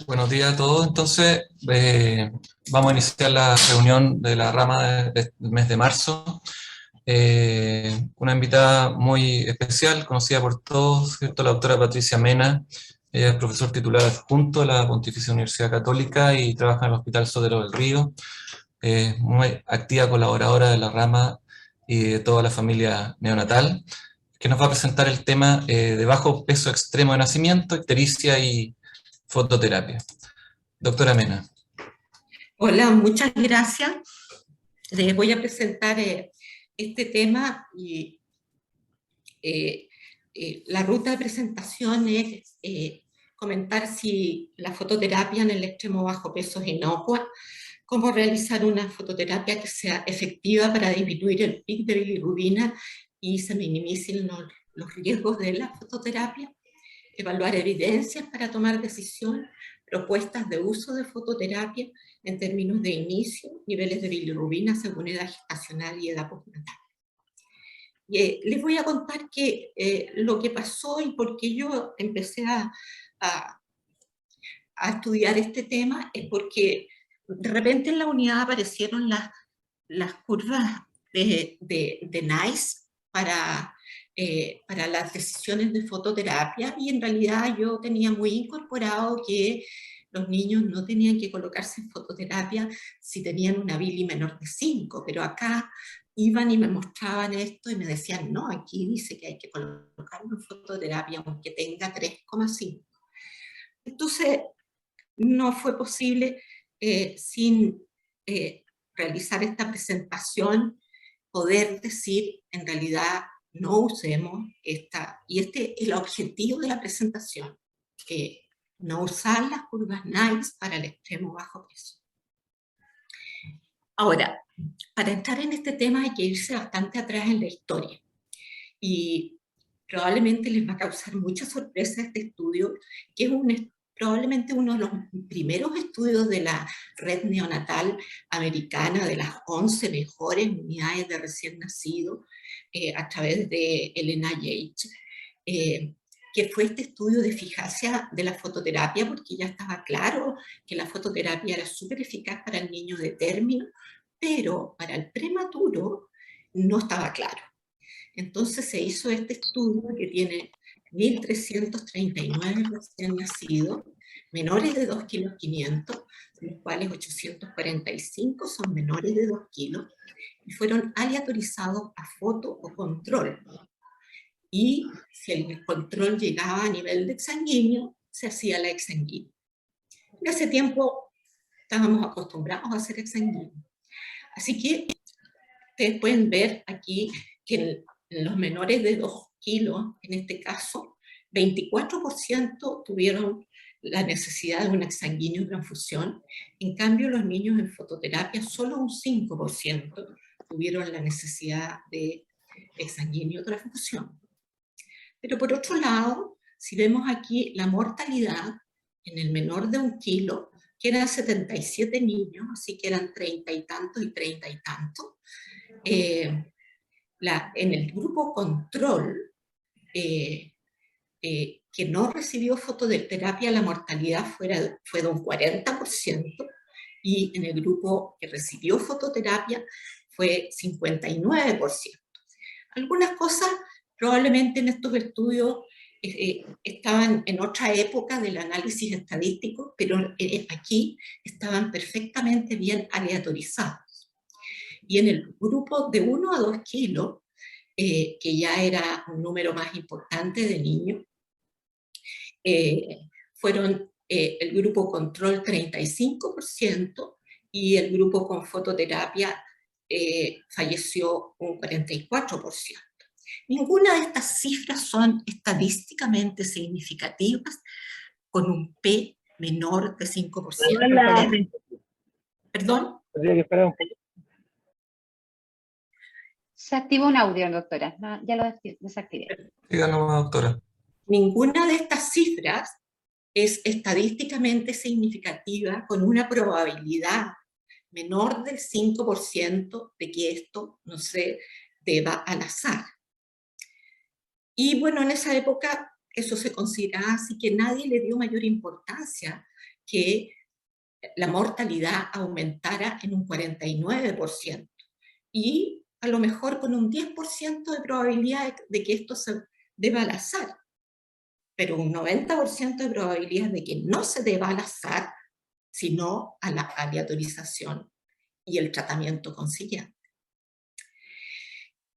Buenos días a todos. Entonces, vamos a iniciar la reunión de la rama del mes de marzo. Una invitada muy especial, conocida por todos, ¿cierto? La doctora Patricia Mena. Ella es profesor titular adjunto de la Pontificia Universidad Católica y trabaja en el Hospital Sotero del Río. Muy activa colaboradora de la rama y de toda la familia neonatal, que nos va a presentar el tema de bajo peso extremo de nacimiento, ictericia y fototerapia. Doctora Mena. Hola, muchas gracias. Les voy a presentar este tema y la ruta de presentación es comentar si la fototerapia en el extremo bajo peso es inocua, cómo realizar una fototerapia que sea efectiva para disminuir el pic de bilirrubina y se minimicen los riesgos de la fototerapia, evaluar evidencias para tomar decisión, propuestas de uso de fototerapia en términos de inicio, niveles de bilirrubina según edad gestacional y edad postnatal. Les voy a contar lo que pasó y por qué yo empecé a estudiar este tema, es porque de repente en la unidad aparecieron las curvas de NICE para las decisiones de fototerapia, y en realidad yo tenía muy incorporado que los niños no tenían que colocarse en fototerapia si tenían una bili menor de 5, pero acá iban y me mostraban esto y me decían, no, aquí dice que hay que colocarlo en fototerapia aunque tenga 3,5. Entonces, no fue posible sin realizar esta presentación poder decir, en realidad, no usemos esta, y este es el objetivo de la presentación, no usar las curvas NICE para el extremo bajo peso. Ahora, para entrar en este tema hay que irse bastante atrás en la historia, y probablemente les va a causar mucha sorpresa este estudio, que es probablemente uno de los primeros estudios de la red neonatal americana, de las 11 mejores unidades de recién nacido, a través de NIH, que fue este estudio de eficacia de la fototerapia, porque ya estaba claro que la fototerapia era súper eficaz para el niño de término, pero para el prematuro no estaba claro. Entonces se hizo este estudio que tiene 1.339 recién nacidos, menores de 2,5 kilos, de los cuales 845 son menores de 2 kilos, y fueron aleatorizados a foto o control. Y si el control llegaba a nivel de exsanguíneo, se hacía la exsanguínea. En ese tiempo estábamos acostumbrados a hacer exsanguíneo. Así que ustedes pueden ver aquí que en los menores de 2 kilos, en este caso, 24% tuvieron la necesidad de un exsanguíneo transfusión. En cambio, los niños en fototerapia, solo un 5% tuvieron la necesidad de exsanguíneo transfusión. Pero por otro lado, si vemos aquí la mortalidad en el menor de 1 kilo, que eran 77 niños, así que eran 30 y tantos y 30 y tantos, en el grupo control, que no recibió fototerapia, la mortalidad fue de un 40%, y en el grupo que recibió fototerapia fue 59%. Algunas cosas probablemente en estos estudios estaban en otra época del análisis estadístico, pero aquí estaban perfectamente bien aleatorizados. Y en el grupo de 1 a 2 kilos, que ya era un número más importante de niños, fueron el grupo control 35%, y el grupo con fototerapia falleció un 44%. Ninguna de estas cifras son estadísticamente significativas con un P menor de 5%. ¿Perdón? Se activó un audio, doctora. No, ya lo desactivé. Díganos, doctora. Ninguna de estas cifras es estadísticamente significativa con una probabilidad menor del 5% de que esto no se deba al azar. Y bueno, en esa época eso se consideraba así, que nadie le dio mayor importancia que la mortalidad aumentara en un 49%, y a lo mejor con un 10% de probabilidad de que esto se deba al azar, pero un 90% de probabilidad de que no se deba al azar, sino a la aleatorización y el tratamiento consiguiente.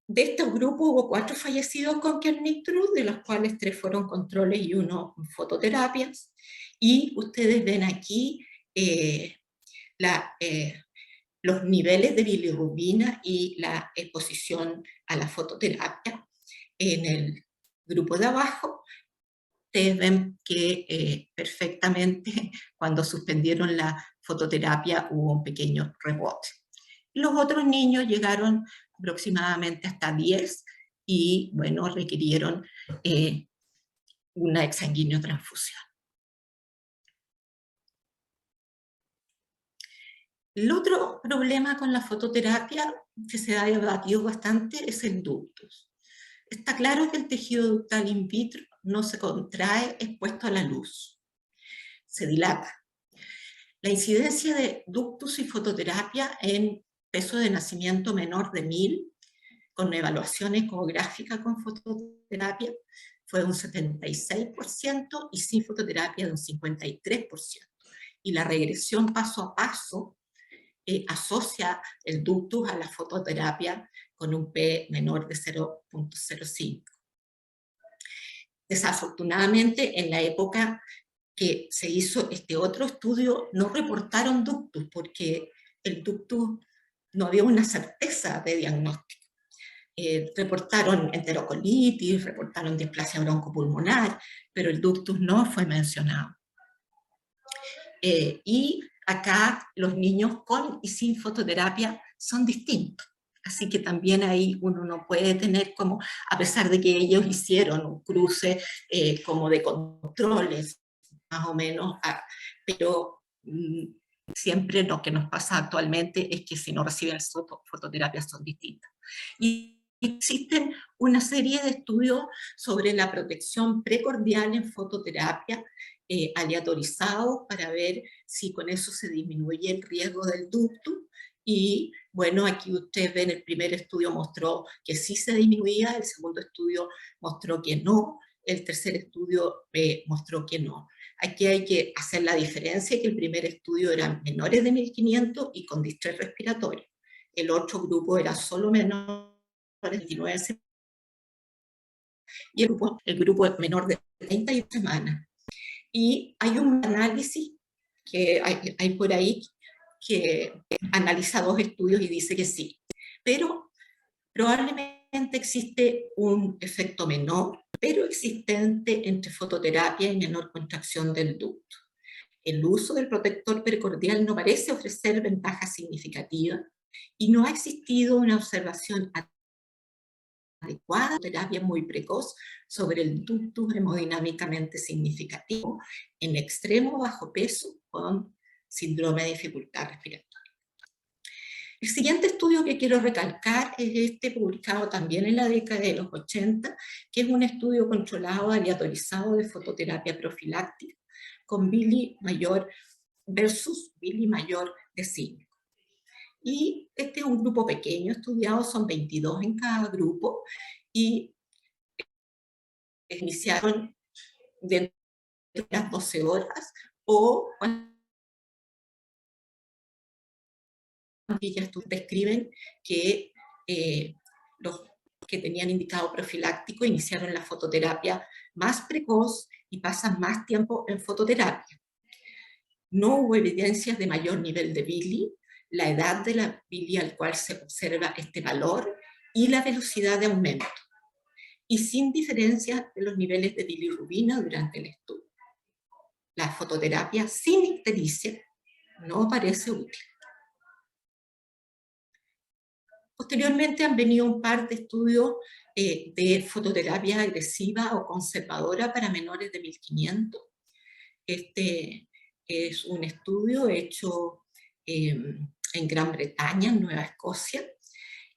De estos grupos hubo 4 fallecidos con Kernigtrud, de los cuales 3 fueron controles y 1 fototerapias, y ustedes ven aquí los niveles de bilirrubina y la exposición a la fototerapia. En el grupo de abajo, ustedes ven que perfectamente cuando suspendieron la fototerapia hubo un pequeño rebote. Los otros niños llegaron aproximadamente hasta 10 y, bueno, requirieron una exsanguíneo-transfusión. El otro problema con la fototerapia que se ha debatido bastante es el ductus. Está claro que el tejido ductal in vitro no se contrae expuesto a la luz, se dilata. La incidencia de ductus y fototerapia en peso de nacimiento menor de 1000, con evaluación ecográfica con fototerapia, fue un 76% y sin fototerapia de un 53%. Y la regresión paso a paso asocia el ductus a la fototerapia con un P menor de 0.05. Desafortunadamente, en la época que se hizo este otro estudio, no reportaron ductus, porque el ductus no había una certeza de diagnóstico. Reportaron enterocolitis, reportaron displasia broncopulmonar, pero el ductus no fue mencionado. Y acá los niños con y sin fototerapia son distintos. Así que también ahí uno no puede tener como, a pesar de que ellos hicieron un cruce como de controles, más o menos, pero siempre lo que nos pasa actualmente es que si no reciben fototerapia son distintas. Y existen una serie de estudios sobre la protección precordial en fototerapia, aleatorizados, para ver si con eso se disminuye el riesgo del ductus. Y bueno, aquí ustedes ven, el primer estudio mostró que sí se disminuía, el segundo estudio mostró que no, el tercer estudio mostró que no. Aquí hay que hacer la diferencia, que el primer estudio eran menores de 1500 y con distrés respiratorio. El otro grupo era solo menores de 29 semanas y el grupo menor de 31 semanas. Y hay un análisis que hay por ahí que analiza 2 estudios y dice que sí. Pero probablemente existe un efecto menor, pero existente, entre fototerapia y menor contracción del ducto. El uso del protector precordial no parece ofrecer ventajas significativas y no ha existido una observación adecuada, terapia muy precoz, sobre el ductus hemodinámicamente significativo en extremo bajo peso con síndrome de dificultad respiratoria. El siguiente estudio que quiero recalcar es este, publicado también en la década de los 80, que es un estudio controlado, aleatorizado de fototerapia profiláctica con Billy mayor versus Billy mayor de 5. Y este es un grupo pequeño estudiado, son 22 en cada grupo, y iniciaron dentro de las 12 horas o cuando ya describen que los que tenían indicado profiláctico iniciaron la fototerapia más precoz y pasan más tiempo en fototerapia. No hubo evidencias de mayor nivel de Billy, la edad de la Billy al cual se observa este valor y la velocidad de aumento, y sin diferencia de los niveles de bilirrubina durante el estudio. La fototerapia sin ictericia no parece útil. Posteriormente han venido un par de estudios de fototerapia agresiva o conservadora para menores de 1500. Este es un estudio hecho en Gran Bretaña, en Nueva Escocia,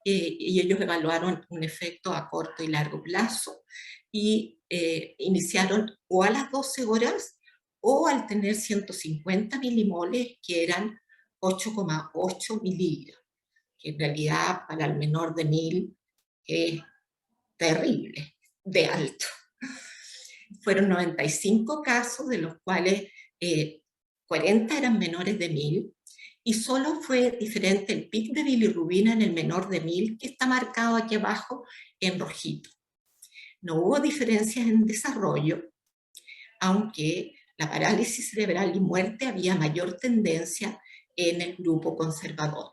y ellos evaluaron un efecto a corto y largo plazo y iniciaron o a las 12 horas o al tener 150 milimoles, que eran 8,8 miligramos, que en realidad para el menor de 1000 es terrible, de alto. Fueron 95 casos, de los cuales 40 eran menores de 1000, y solo fue diferente el pic de bilirrubina en el menor de 1000, que está marcado aquí abajo en rojito. No hubo diferencias en desarrollo, aunque la parálisis cerebral y muerte había mayor tendencia en el grupo conservador.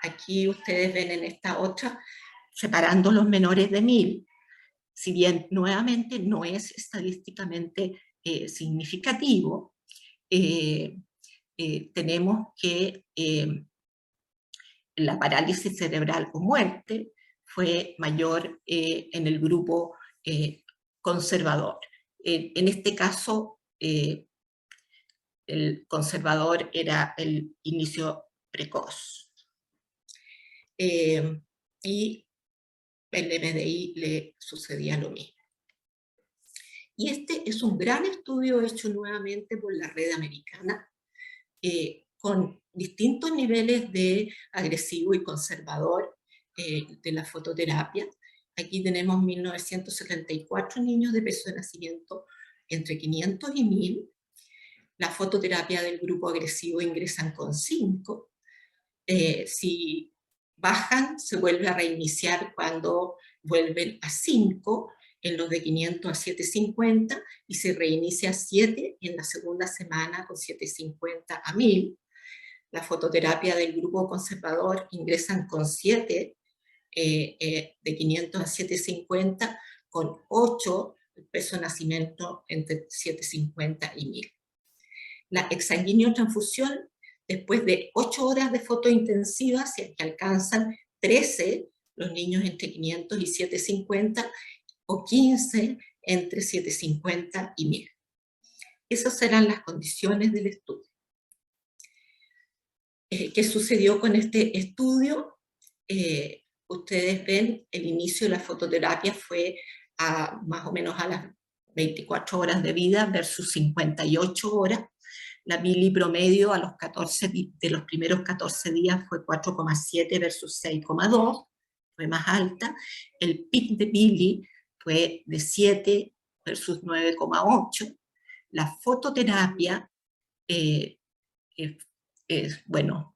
Aquí ustedes ven en esta otra, separando los menores de 1000, si bien nuevamente no es estadísticamente significativo, tenemos que la parálisis cerebral o muerte fue mayor en el grupo conservador. En este caso, el conservador era el inicio precoz. Y el MDI le sucedía lo mismo. Y este es un gran estudio hecho nuevamente por la red americana, con distintos niveles de agresivo y conservador de la fototerapia. Aquí tenemos 1974 niños de peso de nacimiento entre 500 y 1000. La fototerapia del grupo agresivo ingresan con 5. Si bajan, se vuelve a reiniciar cuando vuelven a 5, en los de 500 a 750, y se reinicia a 7 en la segunda semana con 750 a 1000. La fototerapia del grupo conservador ingresan con 7, de 500 a 750, con 8, el peso de nacimiento entre 750 y 1000. La exsanguíneo-transfusión, después de 8 horas de fotointensiva, que alcanzan 13 los niños entre 500 y 750, o 15 entre 750 y 1000. Esas eran las condiciones del estudio. ¿Qué sucedió con este estudio? Ustedes ven, el inicio de la fototerapia fue más o menos a las 24 horas de vida versus 58 horas. La bili promedio a los 14 de los primeros 14 días fue 4,7 versus 6,2, fue más alta. El pic de bili fue de 7 versus 9,8. La fototerapia, bueno,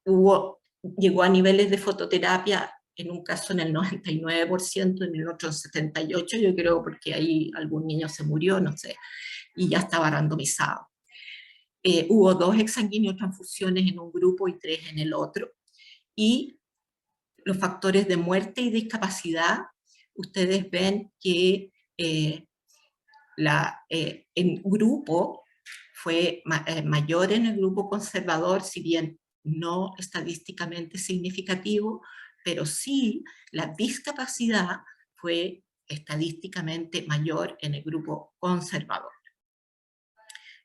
llegó a niveles de fototerapia, en un caso en el 99%, en el otro 78%, yo creo, porque ahí algún niño se murió, no sé, y ya estaba randomizado. Hubo 2 exsanguíneo-transfusiones en un grupo y 3 en el otro. Y los factores de muerte y discapacidad, ustedes ven que en grupo fue mayor en el grupo conservador, si bien no estadísticamente significativo, pero sí la discapacidad fue estadísticamente mayor en el grupo conservador.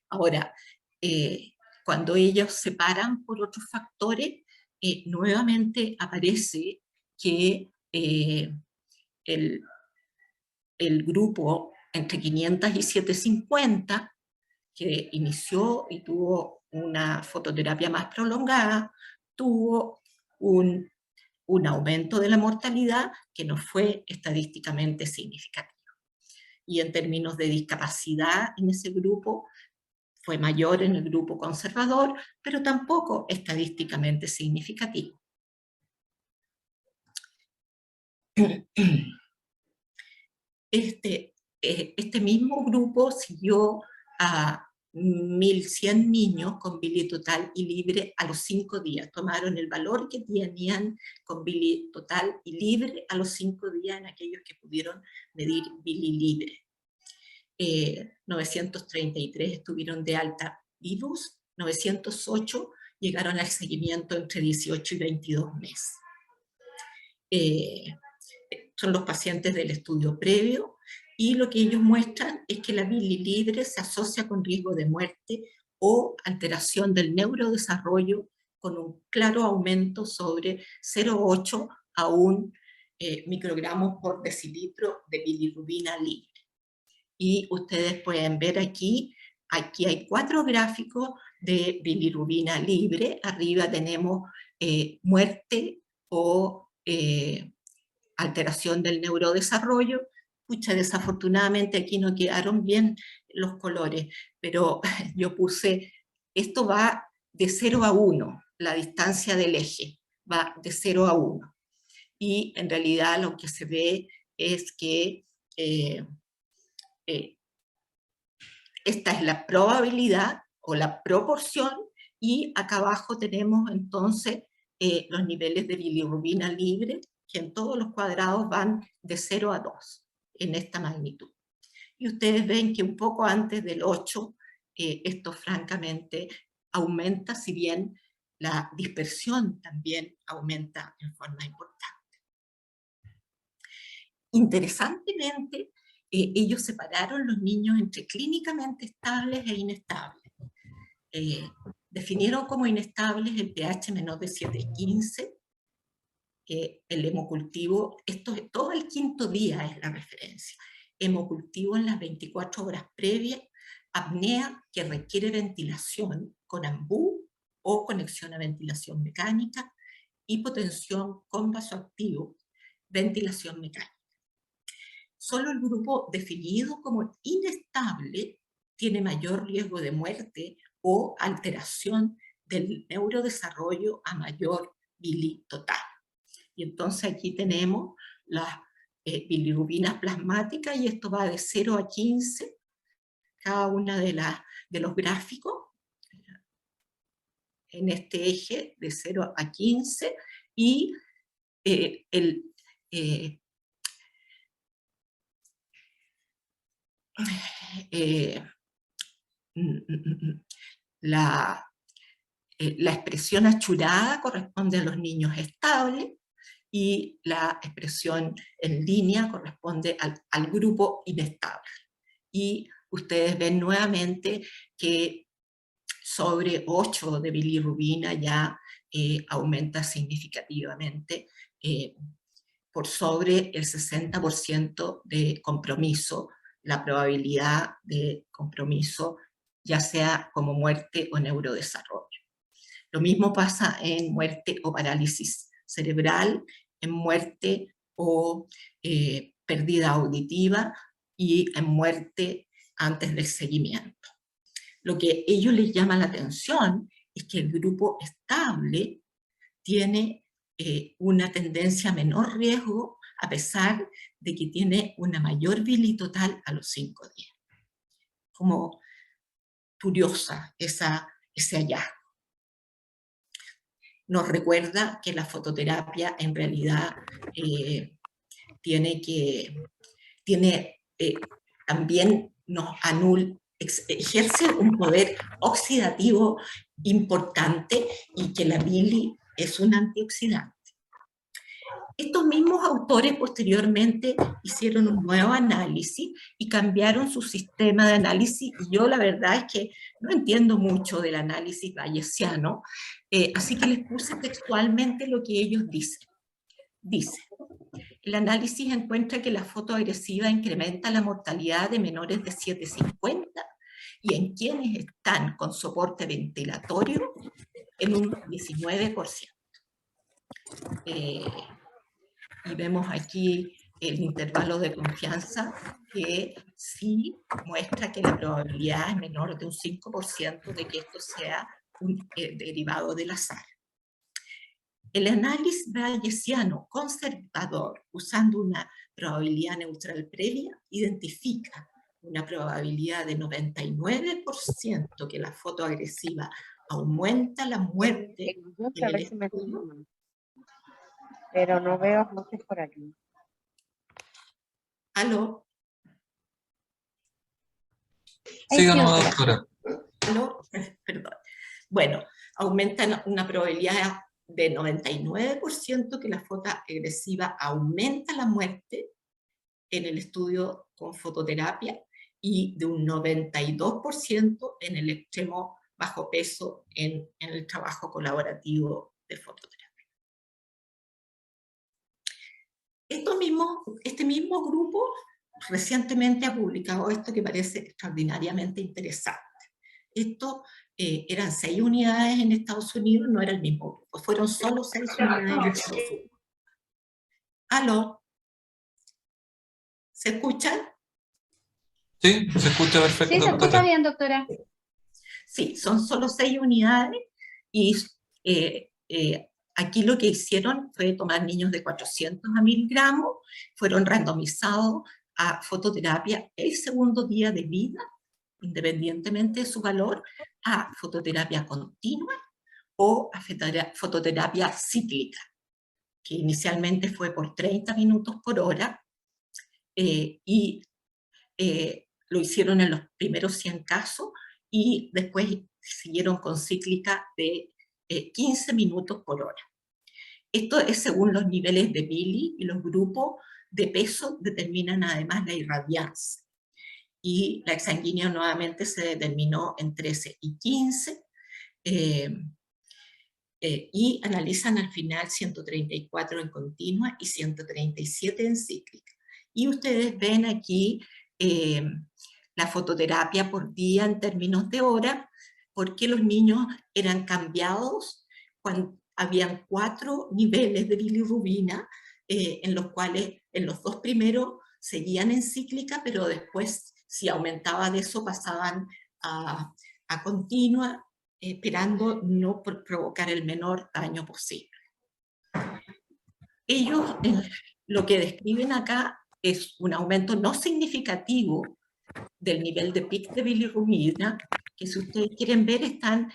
Ahora, cuando ellos se paran por otros factores, nuevamente aparece que el grupo entre 500 y 750, que inició y tuvo una fototerapia más prolongada, tuvo un aumento de la mortalidad que no fue estadísticamente significativo. Y en términos de discapacidad en ese grupo, fue mayor en el grupo conservador, pero tampoco estadísticamente significativo. Este mismo grupo siguió a 1100 niños con bili total y libre a los 5 días. Tomaron el valor que tenían con bili total y libre a los 5 días en aquellos que pudieron medir bili libre. 933 estuvieron de alta vivos, 908 llegaron al seguimiento entre 18 y 22 meses. Son los pacientes del estudio previo, y lo que ellos muestran es que la bili libre se asocia con riesgo de muerte o alteración del neurodesarrollo, con un claro aumento sobre 0,8 a 1 microgramos por decilitro de bilirrubina libre. Y ustedes pueden ver aquí aquí hay 4 gráficos de bilirrubina libre. Arriba tenemos muerte o alteración del neurodesarrollo. Pucha, desafortunadamente aquí no quedaron bien los colores, pero yo puse, esto va de 0 a 1, la distancia del eje, va de 0 a 1. Y en realidad lo que se ve es que esta es la probabilidad o la proporción, y acá abajo tenemos entonces los niveles de bilirrubina libre, que en todos los cuadrados van de 0 a 2, en esta magnitud. Y ustedes ven que un poco antes del 8, esto francamente aumenta, si bien la dispersión también aumenta en forma importante. Interesantemente, ellos separaron los niños entre clínicamente estables e inestables. Definieron como inestables el pH menor de 7,15, el hemocultivo, esto es todo el quinto día es la referencia, hemocultivo en las 24 horas previas, apnea que requiere ventilación con ambú o conexión a ventilación mecánica, hipotensión con vasoactivo, ventilación mecánica. Solo el grupo definido como inestable tiene mayor riesgo de muerte o alteración del neurodesarrollo a mayor bili total. Y entonces aquí tenemos las bilirrubinas plasmáticas, y esto va de 0 a 15, cada una de los gráficos, en este eje de 0 a 15, y la expresión achurada corresponde a los niños estables, y la expresión en línea corresponde al grupo inestable. Y ustedes ven nuevamente que sobre 8 de bilirrubina ya aumenta significativamente, por sobre el 60% de compromiso, la probabilidad de compromiso, ya sea como muerte o neurodesarrollo. Lo mismo pasa en muerte o parálisis cerebral, en muerte o pérdida auditiva, y en muerte antes del seguimiento. Lo que ellos les llama la atención es que el grupo estable tiene una tendencia a menor riesgo, a pesar de que tiene una mayor bili total a los 5 días. Como curiosa ese hallazgo. Nos recuerda que la fototerapia en realidad también nos ejerce un poder oxidativo importante, y que la bili es un antioxidante. Estos mismos autores posteriormente hicieron un nuevo análisis y cambiaron su sistema de análisis, y yo la verdad es que no entiendo mucho del análisis bayesiano, así que les puse textualmente lo que ellos dicen. Dice: el análisis encuentra que la fotoagresiva incrementa la mortalidad de menores de 7,50 y en quienes están con soporte ventilatorio en un 19%. Y vemos aquí el intervalo de confianza, que sí muestra que la probabilidad es menor de un 5% de que esto sea un derivado del azar. El análisis bayesiano conservador, usando una probabilidad neutral previa, identifica una probabilidad de 99% que la fotoagresiva aumenta la muerte en el estudio. Pero no veo ajustes por aquí. ¿Aló? Síganos, doctora. ¿Aló? Perdón. Bueno, aumenta una probabilidad de 99% que la fotoagresiva aumenta la muerte en el estudio con fototerapia, y de un 92% en el extremo bajo peso en el trabajo colaborativo de fototerapia. Este mismo grupo recientemente ha publicado esto que parece extraordinariamente interesante. Esto eran 6 unidades en Estados Unidos, no era el mismo grupo, fueron solo 6 unidades en Estados Unidos. ¿Aló? ¿Se escucha? Sí, se escucha perfecto, Sí, se escucha doctora. bien, doctora. Sí, son solo 6 unidades y aquí lo que hicieron fue tomar niños de 400 a 1000 gramos, fueron randomizados a fototerapia el segundo día de vida, independientemente de su valor, a fototerapia continua o a fototerapia cíclica, que inicialmente fue por 30 minutos por hora, y lo hicieron en los primeros 100 casos, y después siguieron con cíclica de 15 minutos por hora. Esto es según los niveles de Billy, y los grupos de peso determinan además la irradianza. Y la exsanguínea nuevamente se determinó en 13 y 15, y analizan al final 134 en continua y 137 en cíclica. Y ustedes ven aquí la fototerapia por día en términos de hora, porque los niños eran cambiados cuando habían 4 niveles de bilirrubina, en los cuales en los 2 primeros seguían en cíclica, pero después, si aumentaba de eso, pasaban a continua, esperando no provocar el menor daño posible. Ellos lo que describen acá es un aumento no significativo del nivel de pic de bilirrubina, que si ustedes quieren ver están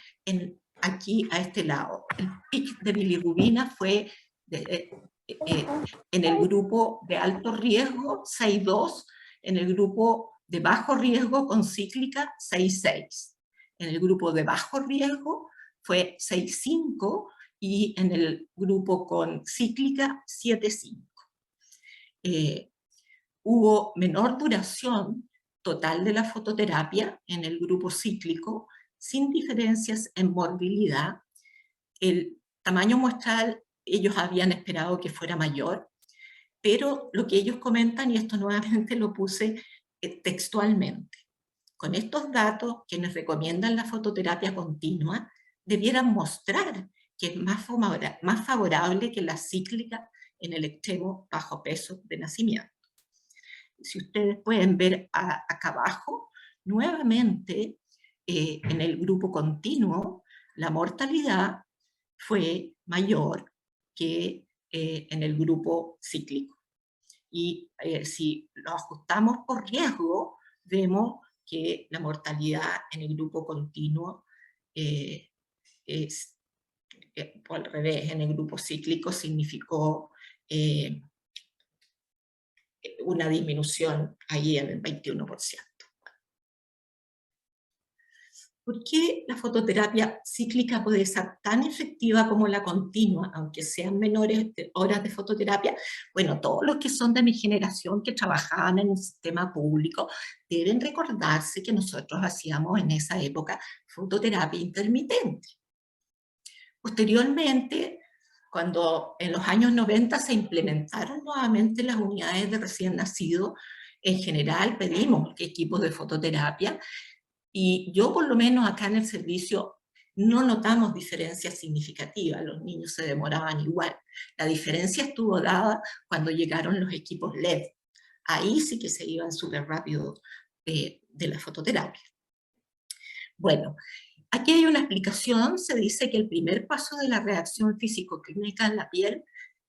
aquí a este lado. El pic de bilirrubina fue en el grupo de alto riesgo 6,2, en el grupo de bajo riesgo con cíclica 6,6. En el grupo de bajo riesgo fue 6,5 y en el grupo con cíclica 7,5. Hubo menor duración total de la fototerapia en el grupo cíclico, sin diferencias en morbilidad. El tamaño muestral ellos habían esperado que fuera mayor, pero lo que ellos comentan, y esto nuevamente lo puse textualmente, con estos datos, quienes recomiendan la fototerapia continua debieran mostrar que es más favorable que la cíclica en el extremo bajo peso de nacimiento. Si ustedes pueden ver acá abajo, nuevamente en el grupo continuo, la mortalidad fue mayor que en el grupo cíclico. Y si lo ajustamos por riesgo, vemos que la mortalidad en el grupo continuo es, al revés, en el grupo cíclico significó una disminución ahí en el 21%. ¿Por qué la fototerapia cíclica puede ser tan efectiva como la continua, aunque sean menores horas de fototerapia? Bueno, todos los que son de mi generación, que trabajaban en el sistema público, deben recordarse que nosotros hacíamos en esa época fototerapia intermitente. Posteriormente, cuando en los años 90 se implementaron nuevamente las unidades de recién nacido, en general pedimos equipos de fototerapia, y yo por lo menos acá en el servicio no notamos diferencias significativas, los niños se demoraban igual. La diferencia estuvo dada cuando llegaron los equipos LED. Ahí sí que se iban súper rápido de la fototerapia. Bueno, aquí hay una explicación, se dice que el primer paso de la reacción físico-clínica en la piel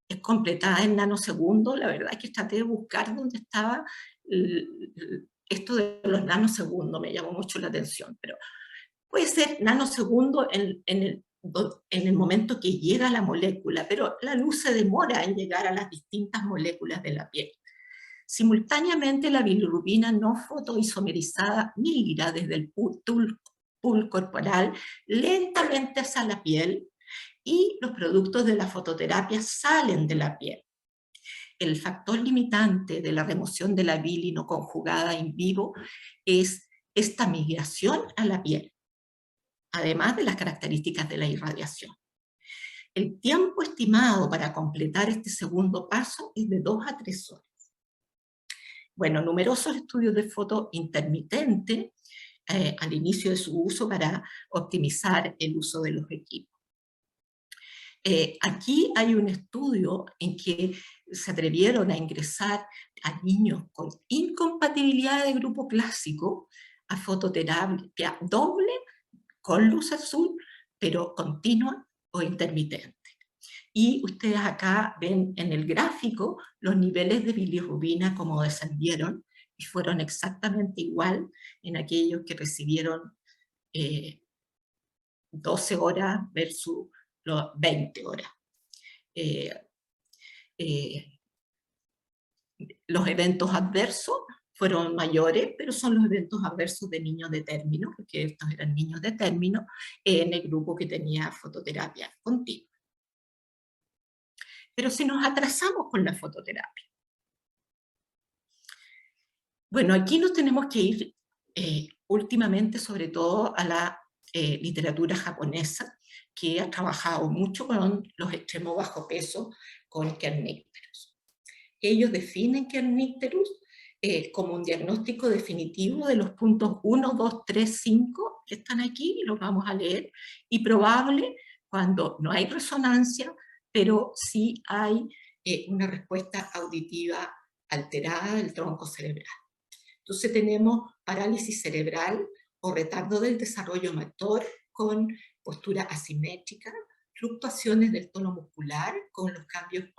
es completada en nanosegundos. La verdad es que traté de buscar dónde estaba esto de los nanosegundos, me llamó mucho la atención, pero puede ser nanosegundos en el momento que llega la molécula, pero la luz se demora en llegar a las distintas moléculas de la piel. Simultáneamente, la bilirrubina no fotoisomerizada migra desde el pool corporal lentamente hacia la piel, y los productos de la fototerapia salen de la piel. El factor limitante de la remoción de la bili no conjugada in vivo es esta migración a la piel, además de las características de la irradiación. El tiempo estimado para completar este segundo paso es de 2 a 3 horas. Bueno, numerosos estudios de foto intermitente al inicio de su uso para optimizar el uso de los equipos. Aquí hay un estudio en que se atrevieron a ingresar a niños con incompatibilidad de grupo clásico a fototerapia doble con luz azul, pero continua o intermitente. Y ustedes acá ven en el gráfico los niveles de bilirrubina como descendieron, y fueron exactamente igual en aquellos que recibieron 12 horas versus los 20 horas. Los eventos adversos fueron mayores, pero son los eventos adversos de niños de término, porque estos eran niños de término, en el grupo que tenía fototerapia continua. Pero si nos atrasamos con la fototerapia. Bueno, aquí nos tenemos que ir últimamente sobre todo a la literatura japonesa, que ha trabajado mucho con los extremos bajo peso, con Kernicterus. Ellos definen Kernicterus como un diagnóstico definitivo de los puntos 1, 2, 3, 5, que están aquí, y los vamos a leer, y probable cuando no hay resonancia, pero sí hay una respuesta auditiva alterada del tronco cerebral. Entonces tenemos parálisis cerebral o retardo del desarrollo motor con postura asimétrica, fluctuaciones del tono muscular con los cambios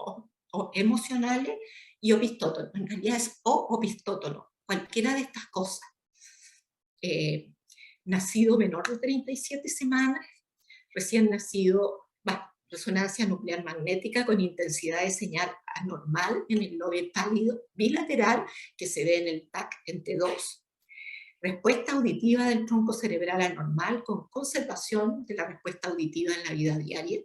emocionales y opistótono. En realidad es opistótono, cualquiera de estas cosas. Nacido menor de 37 semanas, recién nacido, resonancia nuclear magnética con intensidad de señal anormal en el lobe pálido bilateral que se ve en el TAC en T2. Respuesta auditiva del tronco cerebral anormal con conservación de la respuesta auditiva en la vida diaria.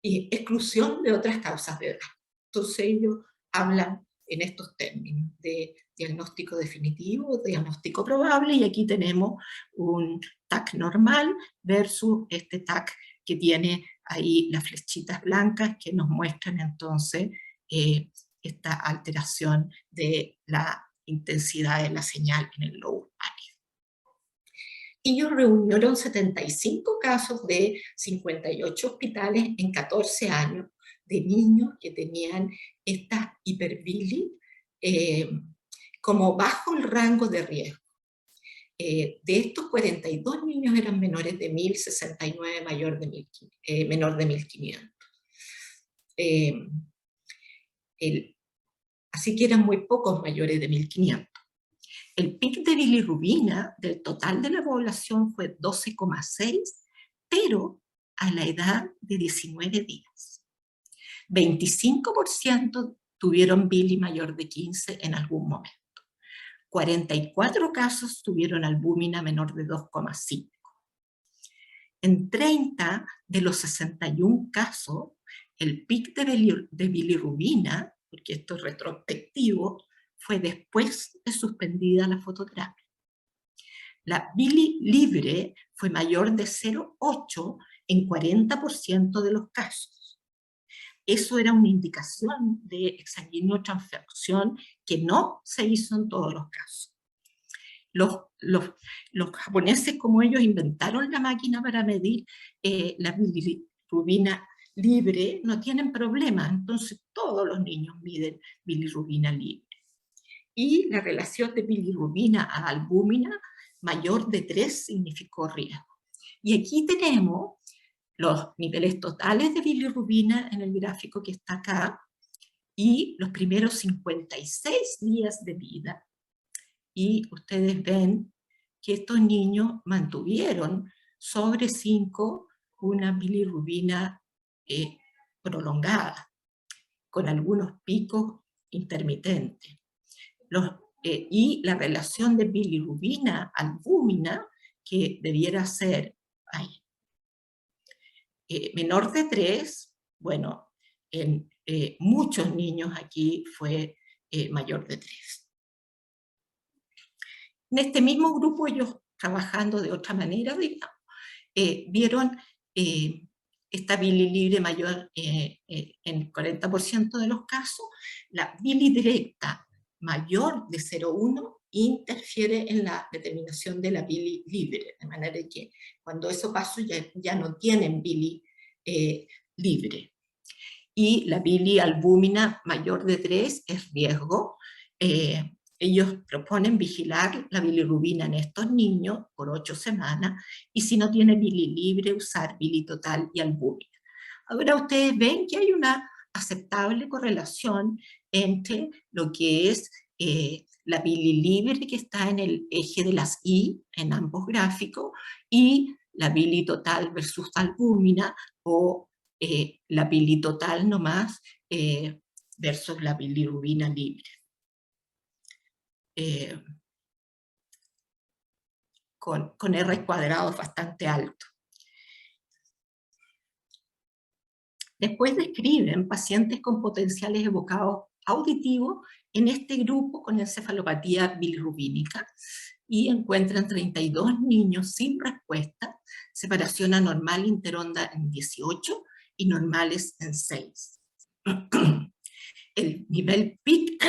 Y exclusión de otras causas de edad. Entonces ellos hablan en estos términos de diagnóstico definitivo, diagnóstico probable, y aquí tenemos un TAC normal versus este TAC que tiene ahí las flechitas blancas que nos muestran entonces esta alteración de la intensidad de la señal en el lobo pálido. Ellos reunieron 75 casos de 58 hospitales en 14 años de niños que tenían esta hiperbili como bajo el rango de riesgo. De estos 42 niños eran menores de 1000, 69 menor de 1500. Así que eran muy pocos mayores de 1500. El pic de bilirrubina del total de la población fue 12,6, pero a la edad de 19 días. 25% tuvieron bili mayor de 15 en algún momento. 44 casos tuvieron albúmina menor de 2,5. En 30 de los 61 casos, el pic de bilirrubina, porque esto es retrospectivo, fue después de suspendida la fototerapia. La bili libre fue mayor de 0,8 en 40% de los casos. Eso era una indicación de exsanguíneo transfusión que no se hizo en todos los casos. Los japoneses, como ellos inventaron la máquina para medir la bilirrubina libre, no tienen problema, entonces todos los niños miden bilirrubina libre. Y la relación de bilirrubina a albúmina mayor de 3 significó riesgo. Y aquí tenemos los niveles totales de bilirrubina en el gráfico que está acá, y los primeros 56 días de vida. Y ustedes ven que estos niños mantuvieron sobre 5 una bilirrubina prolongada, con algunos picos intermitentes. Y la relación de bilirrubina-albúmina, que debiera ser menor de 3, bueno, en muchos niños aquí fue mayor de 3. En este mismo grupo, ellos trabajando de otra manera, digamos, vieron esta bili libre mayor en el 40% de los casos, la bili directa mayor de 0,1 interfiere en la determinación de la bili libre, de manera que cuando eso pasa ya no tienen bili libre. Y la bilialbúmina mayor de 3 es riesgo. Ellos proponen vigilar la bilirrubina en estos niños por 8 semanas, y si no tiene bili libre, usar bili total y albúmina. Ahora ustedes ven que hay una aceptable correlación entre lo que es la bili libre, que está en el eje de las Y en ambos gráficos, y la bili total versus albúmina, o la bili total nomás versus la bilirrubina libre. Con R cuadrado bastante alto. Después describen pacientes con potenciales evocados auditivos en este grupo con encefalopatía bilirrubínica, y encuentran 32 niños sin respuesta, separación anormal interonda en 18 y normales en 6. El nivel PIC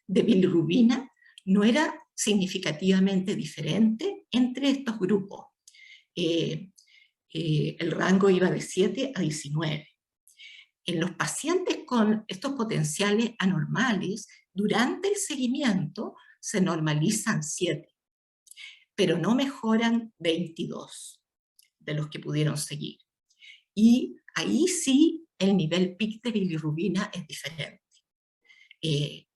de bilirrubina no era significativamente diferente entre estos grupos. El rango iba de 7 a 19. En los pacientes con estos potenciales anormales, durante el seguimiento se normalizan 7, pero no mejoran 22 de los que pudieron seguir. Y ahí sí el nivel PIC de bilirrubina es diferente. El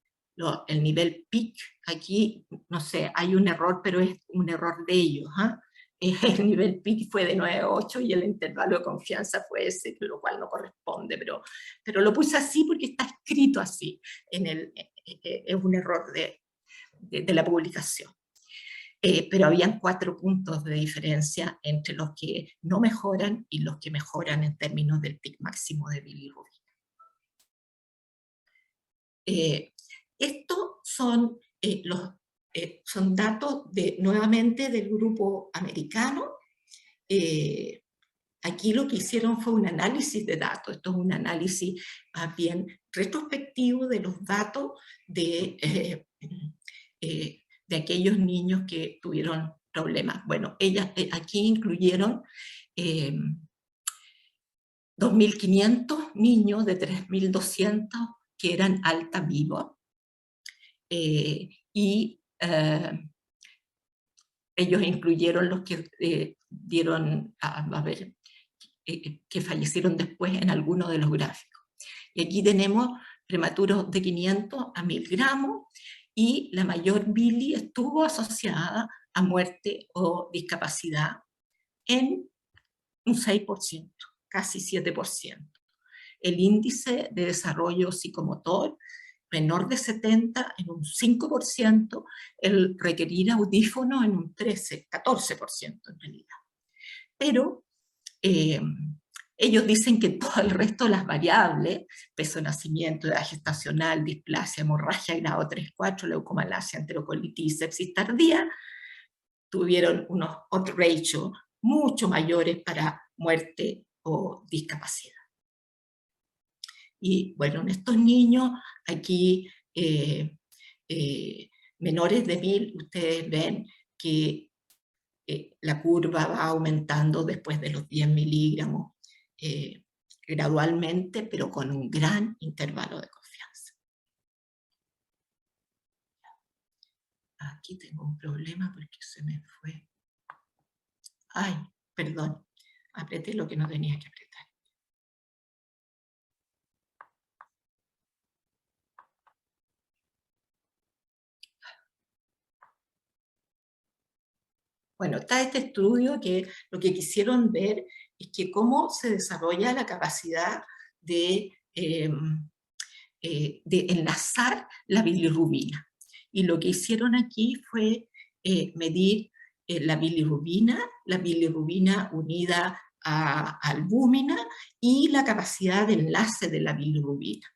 nivel PIC aquí, no sé, hay un error, pero es un error de ellos. El nivel PIC fue de 9 a 8 y el intervalo de confianza fue ese, lo cual no corresponde, pero lo puse así porque está escrito así, es un error de la publicación. Pero habían 4 puntos de diferencia entre los que no mejoran y los que mejoran en términos del PIC máximo de bilirrubina. Estos son son datos nuevamente del grupo americano. Aquí lo que hicieron fue un análisis de datos. Esto es un análisis más bien retrospectivo de los datos de aquellos niños que tuvieron problemas. Bueno, aquí incluyeron 2.500 niños de 3.200 que eran alta viva, y ellos incluyeron los que dieron, que fallecieron después en alguno de los gráficos. Y aquí tenemos prematuros de 500 a 1.000 gramos, y la mayor bili estuvo asociada a muerte o discapacidad en un 6%, casi 7%. El índice de desarrollo psicomotor menor de 70 en un 5%, el requerir audífono en un 14% en realidad. Pero ellos dicen que todo el resto de las variables, peso de nacimiento, edad gestacional, displasia, hemorragia grado 3-4, leucomalacia, enterocolitis, sepsis tardía, tuvieron unos odds ratio mucho mayores para muerte o discapacidad. Y bueno, en estos niños, aquí menores de 1.000, ustedes ven que la curva va aumentando después de los 10 miligramos gradualmente, pero con un gran intervalo de confianza. Aquí tengo un problema porque se me fue. Ay, perdón, apreté lo que no tenía que apretar. Bueno, está este estudio que lo que quisieron ver es que cómo se desarrolla la capacidad de enlazar la bilirrubina. Y lo que hicieron aquí fue medir la bilirrubina unida a albúmina y la capacidad de enlace de la bilirrubina.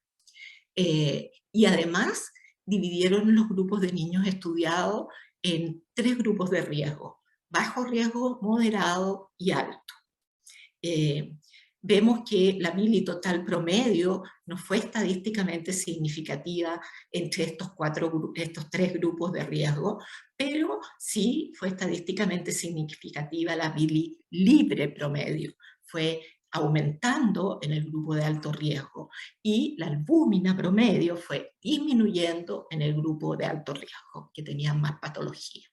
Y además dividieron los grupos de niños estudiados en 3 grupos de riesgo: bajo riesgo, moderado y alto. vemos que la bili total promedio no fue estadísticamente significativa entre estos tres grupos de riesgo, pero sí fue estadísticamente significativa la bili libre promedio. Fue aumentando en el grupo de alto riesgo, y la albúmina promedio fue disminuyendo en el grupo de alto riesgo, que tenían más patología.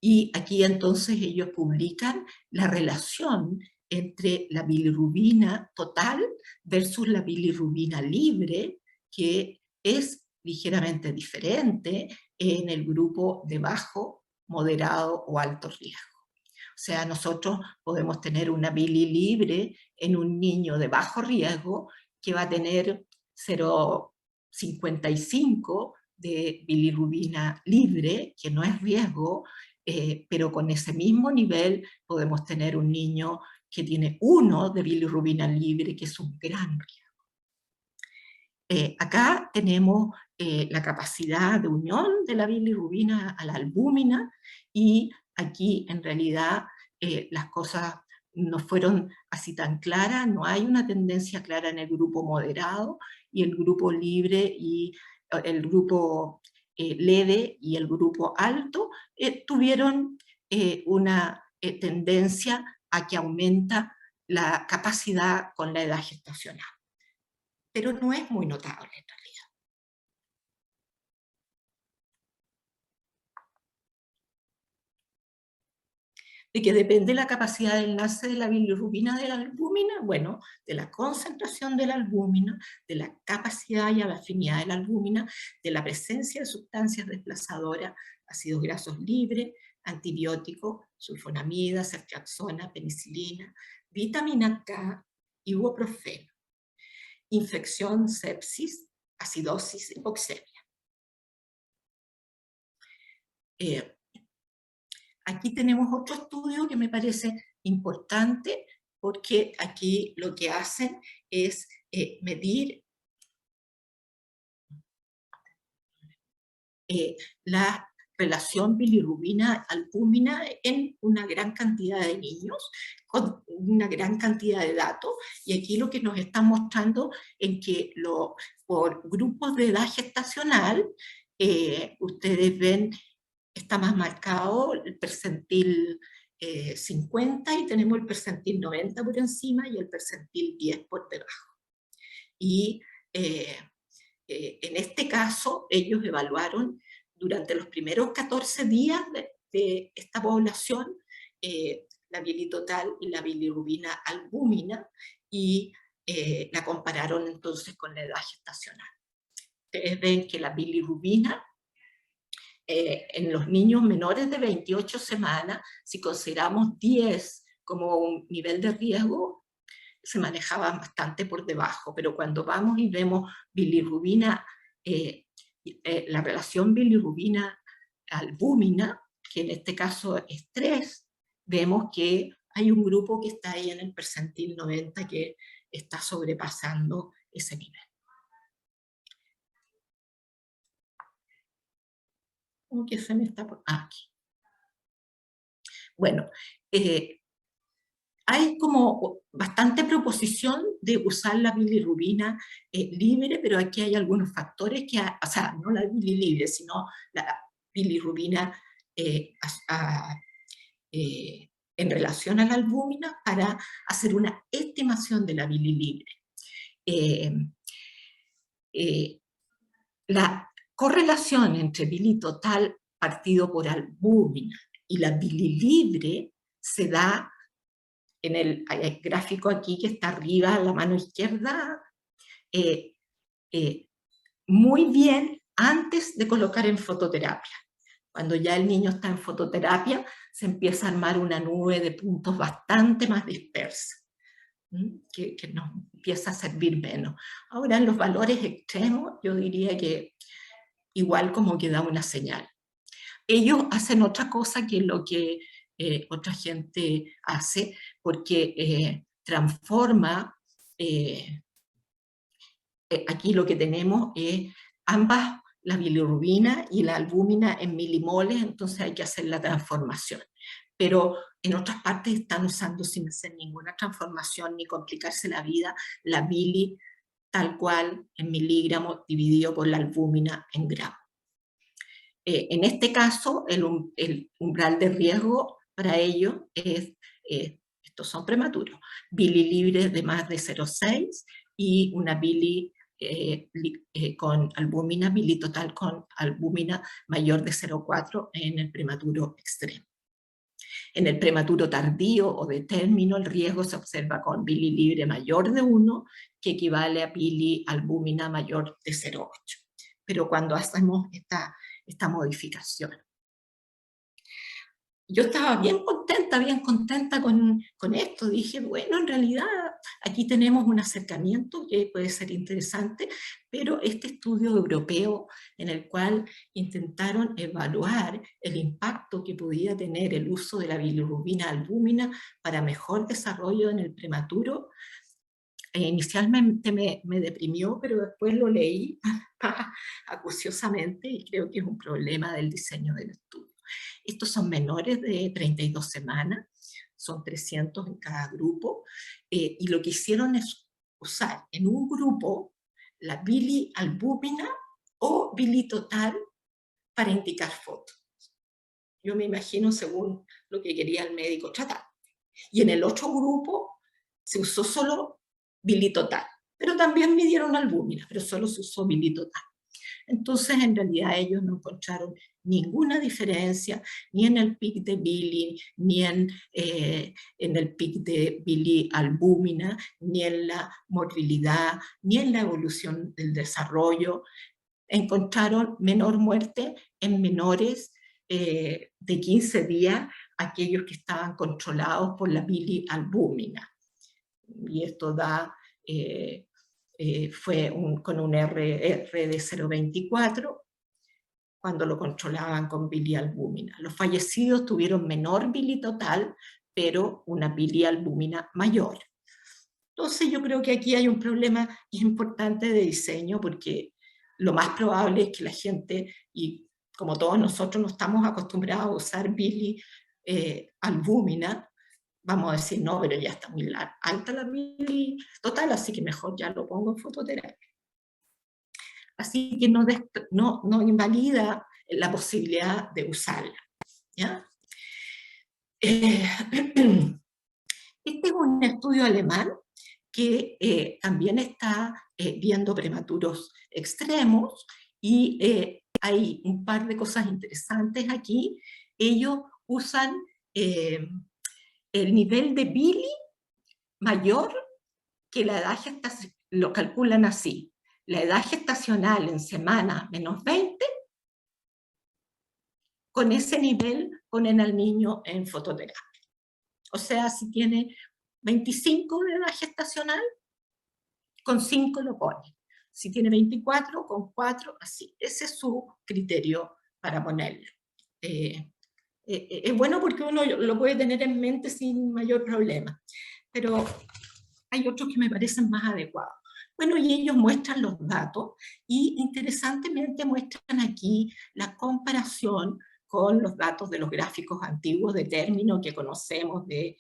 Y aquí entonces ellos publican la relación entre la bilirrubina total versus la bilirrubina libre, que es ligeramente diferente en el grupo de bajo, moderado o alto riesgo. O sea, nosotros podemos tener una bili libre en un niño de bajo riesgo que va a tener 0,55 de bilirrubina libre, que no es riesgo, pero con ese mismo nivel podemos tener un niño que tiene 1 de bilirrubina libre, que es un gran riesgo. Acá tenemos la capacidad de unión de la bilirrubina a la albúmina, y aquí en realidad las cosas no fueron así tan claras, no hay una tendencia clara en el grupo moderado, y el grupo libre y el grupo leve y el grupo alto tuvieron una tendencia a que aumenta la capacidad con la edad gestacional. Pero no es muy notable en realidad. ¿De qué depende la capacidad de enlace de la bilirrubina de la albúmina? Bueno, de la concentración de la albúmina, de la capacidad y afinidad de la albúmina, de la presencia de sustancias desplazadoras, ácidos grasos libres, antibióticos, sulfonamida, ceftriaxona, penicilina, vitamina K, ibuprofeno, infección, sepsis, acidosis, hipoxemia. Aquí tenemos otro estudio que me parece importante, porque aquí lo que hacen es medir la relación bilirrubina-albúmina en una gran cantidad de niños, con una gran cantidad de datos, y aquí lo que nos están mostrando es que por grupos de edad gestacional, ustedes ven, está más marcado el percentil 50, y tenemos el percentil 90 por encima y el percentil 10 por debajo. Y en este caso ellos evaluaron durante los primeros 14 días de esta población la bilitotal y la bilirrubina albúmina, y la compararon entonces con la edad gestacional. Ustedes ven que la bilirrubina en los niños menores de 28 semanas, si consideramos 10 como un nivel de riesgo, se manejaba bastante por debajo, pero cuando vamos y vemos bilirrubina, la relación bilirrubina-albúmina, que en este caso es 3, vemos que hay un grupo que está ahí en el percentil 90 que está sobrepasando ese nivel. ¿Cómo que se me está por aquí? Bueno, hay como bastante proposición de usar la bilirrubina libre, pero aquí hay algunos factores que, o sea, no la bili libre, sino la bilirrubina en relación a la albúmina, para hacer una estimación de la bili libre. La correlación entre bili total partido por albúmina y la bili libre se da en el gráfico aquí que está arriba a la mano izquierda, muy bien antes de colocar en fototerapia. Cuando ya el niño está en fototerapia, se empieza a armar una nube de puntos bastante más dispersa, que nos empieza a servir menos. Ahora, en los valores extremos, yo diría que igual como que da una señal. Ellos hacen otra cosa que lo que otra gente hace, porque transforma, aquí lo que tenemos es ambas, la bilirrubina y la albúmina, en milimoles, entonces hay que hacer la transformación. Pero en otras partes están usando sin hacer ninguna transformación ni complicarse la vida, la bili tal cual en miligramos dividido por la albúmina en gramos. En este caso, el umbral de riesgo para ellos es, estos son prematuros, bili libre de más de 0,6 y una bili con albúmina, bili total con albúmina mayor de 0,4 en el prematuro extremo. En el prematuro tardío o de término, el riesgo se observa con bili libre mayor de 1, que equivale a bili albúmina mayor de 0,8. Pero cuando hacemos esta modificación, yo estaba bien contenta con esto. Dije, bueno, en realidad aquí tenemos un acercamiento que puede ser interesante, pero este estudio europeo en el cual intentaron evaluar el impacto que podía tener el uso de la bilirrubina albúmina para mejor desarrollo en el prematuro, inicialmente me deprimió, pero después lo leí acuciosamente y creo que es un problema del diseño del estudio. Estos son menores de 32 semanas, son 300 en cada grupo, y lo que hicieron es usar en un grupo la bilialbúmina o bilitotal para indicar fotos. Yo me imagino según lo que quería el médico tratar. Y en el otro grupo se usó solo bilitotal, pero también midieron albúmina, pero solo se usó bilitotal. Entonces, en realidad, ellos no encontraron ninguna diferencia, ni en el pic de bili, ni en el pic de bilialbúmina, ni en la morbilidad, ni en la evolución del desarrollo. Encontraron menor muerte en menores de 15 días, aquellos que estaban controlados por la bilialbúmina. Y esto da... fue con un R de 0,24 cuando lo controlaban con bilialbúmina. Los fallecidos tuvieron menor bilitotal, pero una bilialbúmina mayor. Entonces yo creo que aquí hay un problema importante de diseño, porque lo más probable es que la gente, y como todos nosotros no estamos acostumbrados a usar bilialbúmina, vamos a decir, no, pero ya está muy alta la bili total, así que mejor ya lo pongo en fototerapia. Así que no invalida la posibilidad de usarla, ¿ya? Este es un estudio alemán que también está viendo prematuros extremos, y hay un par de cosas interesantes aquí. Ellos usan el nivel de bili mayor que la edad gestacional, lo calculan así: la edad gestacional en semana menos 20, con ese nivel ponen al niño en fototerapia. O sea, si tiene 25 de edad gestacional, con 5 lo pone. Si tiene 24, con 4, así. Ese es su criterio para ponerlo. Es bueno porque uno lo puede tener en mente sin mayor problema, pero hay otros que me parecen más adecuados. Bueno, y ellos muestran los datos, y interesantemente muestran aquí la comparación con los datos de los gráficos antiguos de término que conocemos de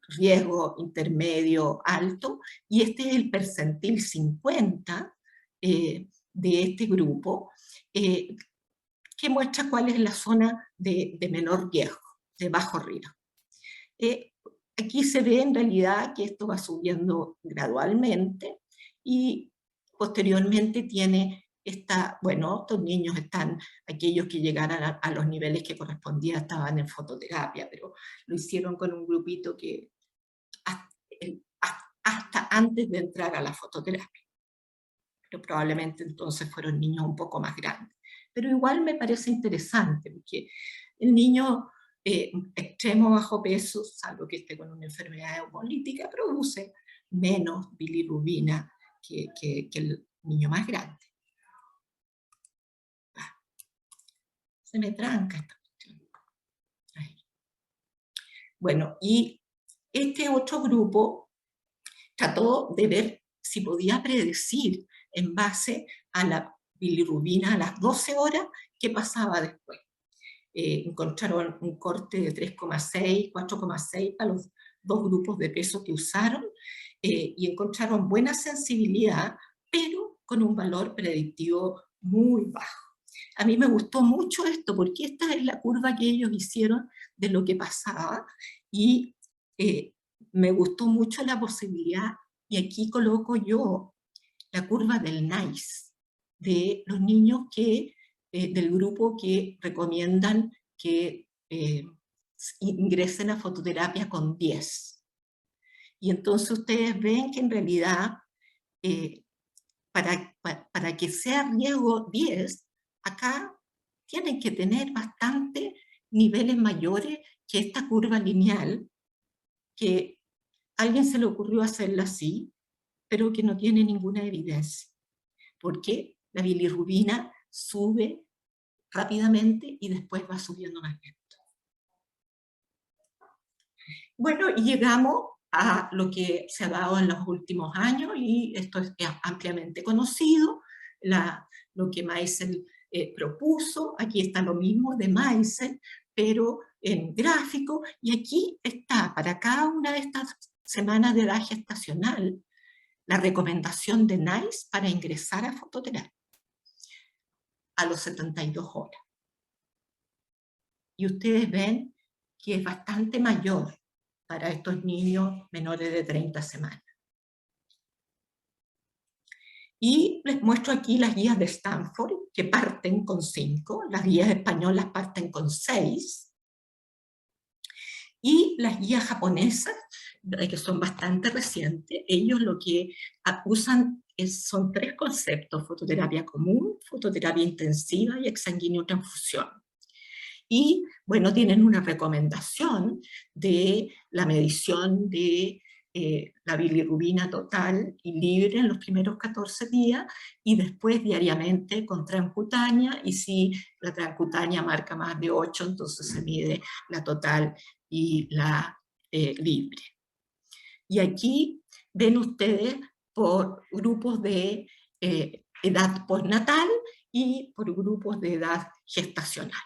riesgo intermedio alto, y este es el percentil 50 de este grupo, que muestra cuál es la zona de menor riesgo, de bajo riesgo. Aquí se ve en realidad que esto va subiendo gradualmente, y posteriormente tiene bueno, estos niños están, aquellos que llegaran a los niveles que correspondían estaban en fototerapia, pero lo hicieron con un grupito que hasta antes de entrar a la fototerapia. Pero probablemente entonces fueron niños un poco más grandes. Pero igual me parece interesante, porque el niño extremo bajo peso, salvo que esté con una enfermedad hemolítica, produce menos bilirrubina que el niño más grande. Se me tranca esta cuestión. Ahí. Bueno, y este otro grupo trató de ver si podía predecir en base a la bilirrubina a las 12 horas qué pasaba después. encontraron un corte de 3,6, 4,6 para los dos grupos de peso que usaron, y encontraron buena sensibilidad, pero con un valor predictivo muy bajo. A mí me gustó mucho esto, porque esta es la curva que ellos hicieron de lo que pasaba, y me gustó mucho la posibilidad, y aquí coloco yo la curva del NICE, de los niños que, del grupo que recomiendan que ingresen a fototerapia con 10. Y entonces ustedes ven que en realidad, para que sea riesgo 10, acá tienen que tener bastante niveles mayores que esta curva lineal, que a alguien se le ocurrió hacerla así, pero que no tiene ninguna evidencia, porque la bilirrubina sube rápidamente y después va subiendo más lento. Bueno, y llegamos a lo que se ha dado en los últimos años, y esto es ampliamente conocido, lo que Meisel propuso. Aquí está lo mismo de Meisel, pero en gráfico, y aquí está para cada una de estas semanas de edad gestacional la recomendación de NICE para ingresar a fototerapia a los 72 horas. Y ustedes ven que es bastante mayor para estos niños menores de 30 semanas. Y les muestro aquí las guías de Stanford, que parten con 5, las guías españolas parten con 6, y las guías japonesas, que son bastante recientes, ellos lo que usan son 3 conceptos: fototerapia común, fototerapia intensiva y exsanguíneo-transfusión. Y bueno, tienen una recomendación de la medición de la bilirrubina total y libre en los primeros 14 días, y después diariamente con transcutánea, y si la transcutánea marca más de 8, entonces se mide la total y la libre. Y aquí ven ustedes por grupos de edad postnatal y por grupos de edad gestacional.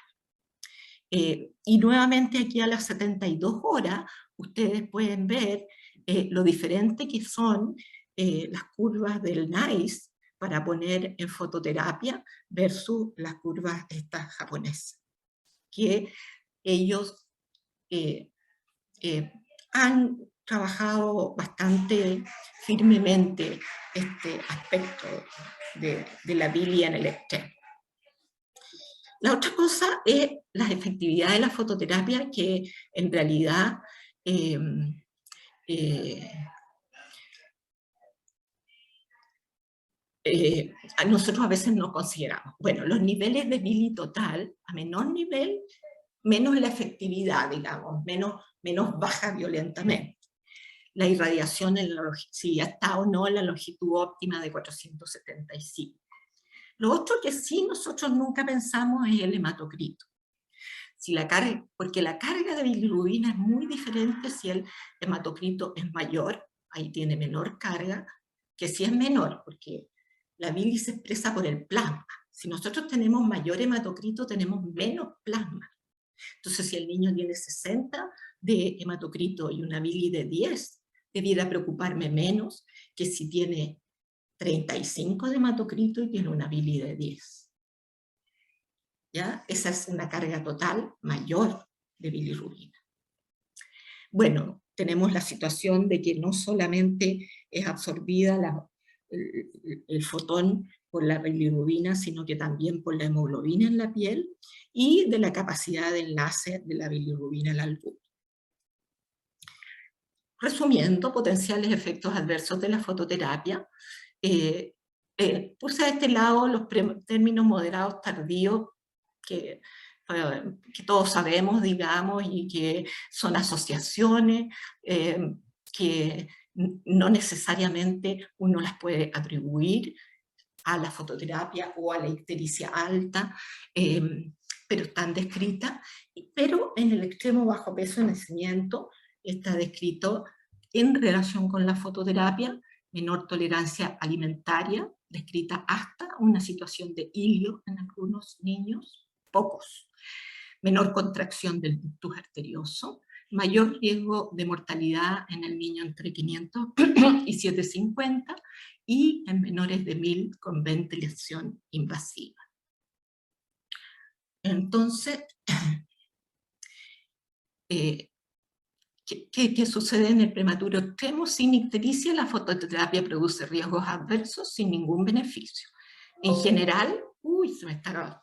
Y nuevamente aquí a las 72 horas ustedes pueden ver lo diferente que son las curvas del NICE para poner en fototerapia versus las curvas estas japonesas, que ellos han trabajado bastante firmemente este aspecto de la bilia en el extremo. La otra cosa es la efectividad de la fototerapia, que en realidad nosotros a veces no consideramos. Bueno, los niveles de bili total, a menor nivel, menos la efectividad, digamos, menos baja violentamente. La irradiación, si ya está o no en la longitud óptima de 475. Lo otro que sí nosotros nunca pensamos es el hematocrito. Porque la carga de bilirrubina es muy diferente si el hematocrito es mayor, ahí tiene menor carga, que si es menor, porque la bilis se expresa por el plasma. Si nosotros tenemos mayor hematocrito, tenemos menos plasma. Entonces, si el niño tiene 60 de hematocrito y una bilis de 10, debiera preocuparme menos que si tiene 35 de hematocrito y tiene una bilis de 10. ¿Ya? Esa es una carga total mayor de bilirrubina. Bueno, tenemos la situación de que no solamente es absorbida el fotón por la bilirrubina, sino que también por la hemoglobina en la piel, y de la capacidad de enlace de la bilirrubina al albúmina. Resumiendo, potenciales efectos adversos de la fototerapia. Puse a este lado los términos moderados tardíos, que todos sabemos, digamos, y que son asociaciones que no necesariamente uno las puede atribuir a la fototerapia o a la ictericia alta, pero están descritas. Pero en el extremo bajo peso de nacimiento está descrito en relación con la fototerapia, menor tolerancia alimentaria, descrita hasta una situación de hilio en algunos niños, pocos. menor contracción del ductus arterioso, mayor riesgo de mortalidad en el niño entre 500 y 750, y en menores de 1000 con ventilación invasiva. Entonces, ¿qué sucede en el prematuro extremo? Sin ictericia, la fototerapia produce riesgos adversos sin ningún beneficio. En general, se me está acabando.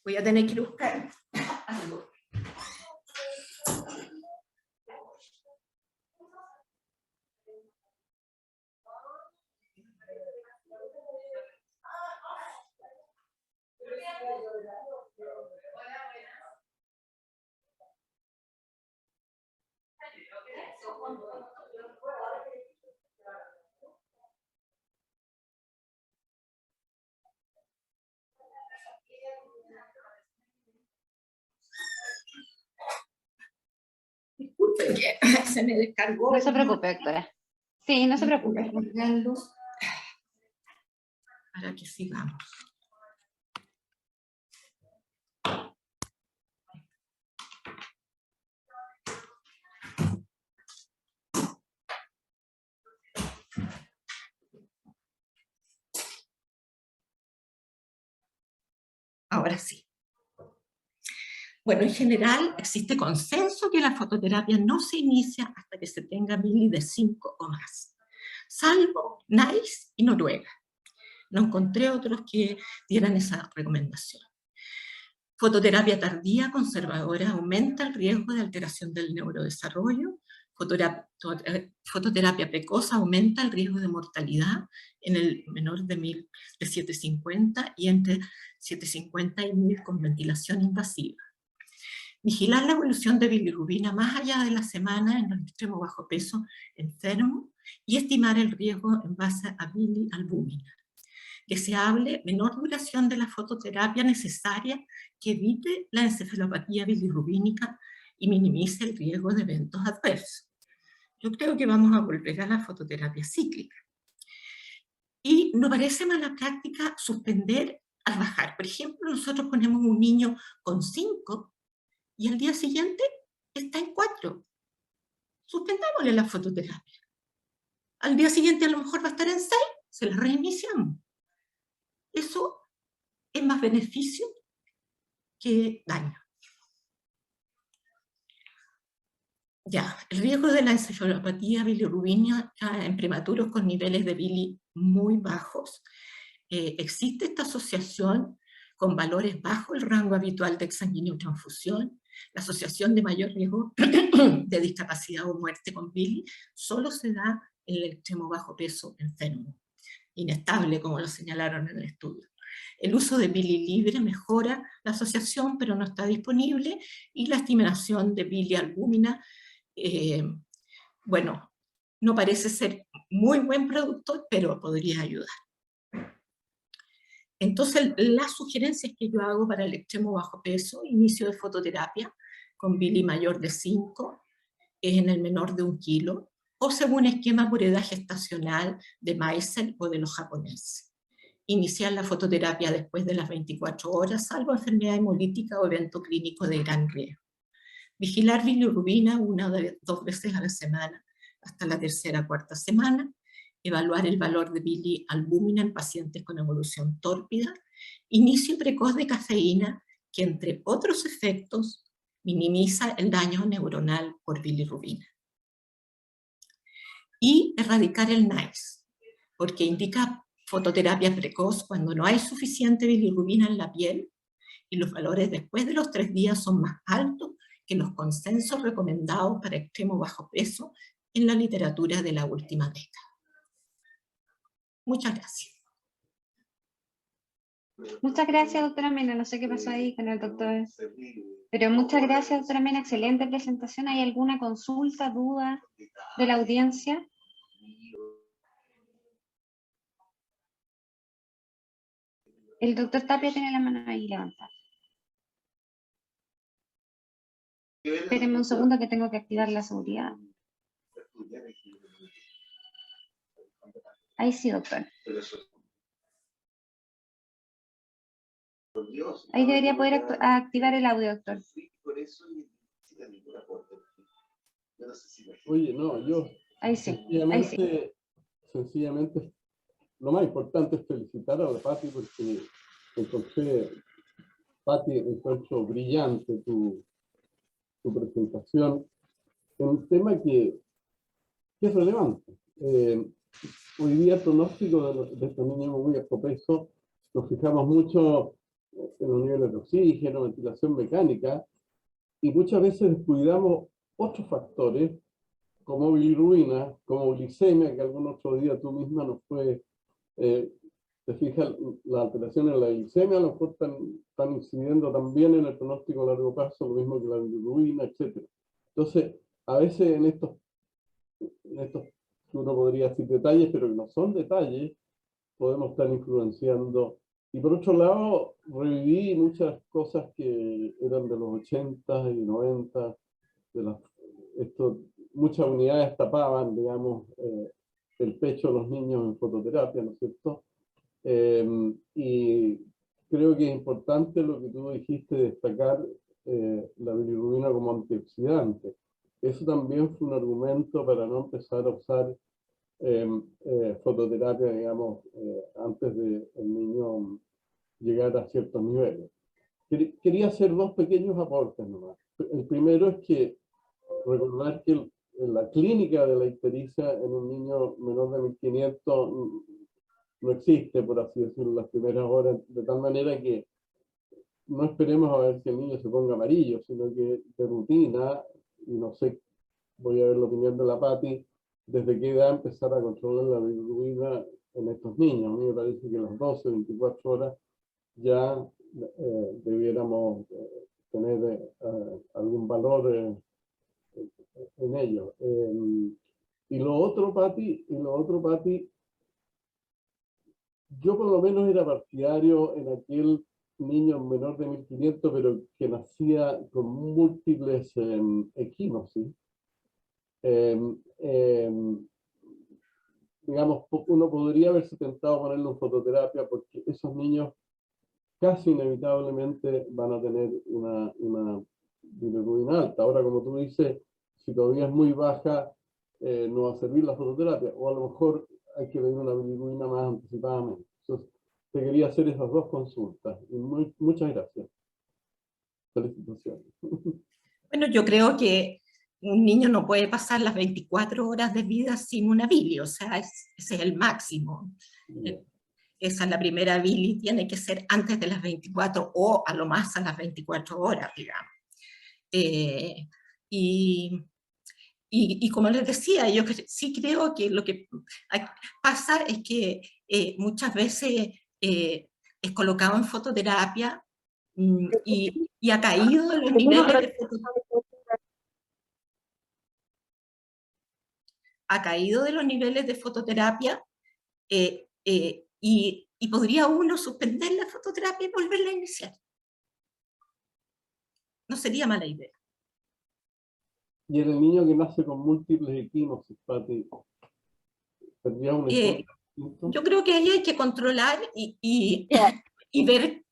Voy a tener que buscar algo. Disculpen que se me descargó. No se preocupe, doctora. Sí, no se preocupe. Para que sigamos. Ahora sí. Bueno, en general existe consenso que la fototerapia no se inicia hasta que se tenga Billy de 5 o más, salvo NICE y Noruega. No encontré otros que dieran esa recomendación. Fototerapia tardía conservadora aumenta el riesgo de alteración del neurodesarrollo. Fototerapia precoz aumenta el riesgo de mortalidad en el menor de 750 y entre 750 y 1000 con ventilación invasiva. Vigilar la evolución de bilirrubina más allá de la semana en los extremos bajo peso enfermo y estimar el riesgo en base a bilialbúmina. Deseable menor duración de la fototerapia necesaria que evite la encefalopatía bilirrubínica y minimice el riesgo de eventos adversos. Yo creo que vamos a volver a la fototerapia cíclica. Y no parece mala práctica suspender al bajar. Por ejemplo, nosotros ponemos un niño con 5 y al día siguiente está en 4. Suspendámosle la fototerapia. Al día siguiente a lo mejor va a estar en 6, se la reiniciamos. Eso es más beneficio que daño. Ya, el riesgo de la encefalopatía bilirrubínica en prematuros con niveles de bili muy bajos. Existe esta asociación con valores bajo el rango habitual de exsanguíneo transfusión. La asociación de mayor riesgo de discapacidad o muerte con bili solo se da en el extremo bajo peso enfermo, inestable como lo señalaron en el estudio. El uso de bili libre mejora la asociación, pero no está disponible, y la estimación de bilialbúmina, bueno, no parece ser muy buen producto, pero podría ayudar. Entonces, las sugerencias que yo hago para el extremo bajo peso: inicio de fototerapia con bili mayor de 5, en el menor de 1 kilo, o según esquema por edad gestacional de Meisel o de los japoneses. Iniciar la fototerapia después de las 24 horas, salvo enfermedad hemolítica o evento clínico de gran riesgo. Vigilar bilirrubina 1 o 2 veces a la semana hasta la tercera o cuarta semana. Evaluar el valor de bilialbúmina en pacientes con evolución tórpida. Inicio precoz de cafeína, que entre otros efectos minimiza el daño neuronal por bilirrubina. Y erradicar el NICE, porque indica fototerapia precoz cuando no hay suficiente bilirrubina en la piel y los valores después de los 3 días son más altos que los consensos recomendados para extremo bajo peso en la literatura de la última década. Muchas gracias. Muchas gracias, doctora Mena. No sé qué pasó ahí con el doctor. Pero muchas gracias, doctora Mena. Excelente presentación. ¿Hay alguna consulta, duda de la audiencia? El doctor Tapia tiene la mano ahí levantada. Espérenme un segundo que tengo que activar la seguridad. Ahí sí, doctor. Ahí debería poder activar el audio, doctor. Oye, no, yo Ahí sí, ahí sí. sencillamente, lo más importante es felicitar a la Pati porque encontré, Pati, encuentro brillante tu presentación en un tema que es relevante. Hoy día el pronóstico de estos niños muy escopeso, nos fijamos mucho en los niveles de oxígeno, ventilación mecánica, y muchas veces descuidamos otros factores como bilirrubina, como glicemia, que algún otro día tú misma nos fue, te fijas, las alteraciones en la glicemia a lo mejor están incidiendo también en el pronóstico a largo plazo, lo mismo que la bilirrubina, etc. Entonces, a veces en estos que uno podría decir detalles, pero que no son detalles, podemos estar influenciando. Y por otro lado, reviví muchas cosas que eran de los 80 y 90, de las, muchas unidades tapaban, digamos, el pecho de los niños en fototerapia, ¿no es cierto? Y creo que es importante lo que tú dijiste, destacar la bilirrubina como antioxidante. Eso también fue un argumento para no empezar a usar fototerapia, digamos, antes de el niño llegar a ciertos niveles. Quería hacer dos pequeños aportes nomás. El primero es que recordar que en la clínica de la ictericia en un niño menor de 1500 no existe, por así decirlo, las primeras horas, de tal manera que no esperemos a ver si el niño se ponga amarillo, sino que de rutina, y no sé, voy a ver la opinión de la Pati, desde qué edad empezar a controlar la bilirrubina en estos niños. A mí me parece que a las 12, 24 horas ya debiéramos tener algún valor en ello. Y lo otro, Pati, yo por lo menos era partidario en aquel niño menor de 1500, pero que nacía con múltiples equimosis. Digamos, uno podría haberse tentado ponerlo en fototerapia porque esos niños casi inevitablemente van a tener una bilirrubina alta. Ahora, como tú dices, si todavía es muy baja, no va a servir la fototerapia, o a lo mejor hay que ver una bilirrubina más anticipadamente. Entonces, te quería hacer esas dos consultas. Y muchas gracias. Felicitaciones. Bueno, yo creo que un niño no puede pasar las 24 horas de vida sin una bili, o sea, ese es el máximo. Esa es la primera bili, tiene que ser antes de las 24 o a lo más a las 24 horas, digamos. Y como les decía, yo sí creo que lo que pasa es que muchas veces es colocado en fototerapia y ha caído de los niveles de fototerapia. Ha caído de los niveles de fototerapia y podría uno suspender la fototerapia y volverla a iniciar. No sería mala idea. Y en el niño que nace con múltiples equimosis, Pati, ¿tendría un enfoque distinto? Yo creo que ahí hay que controlar y ver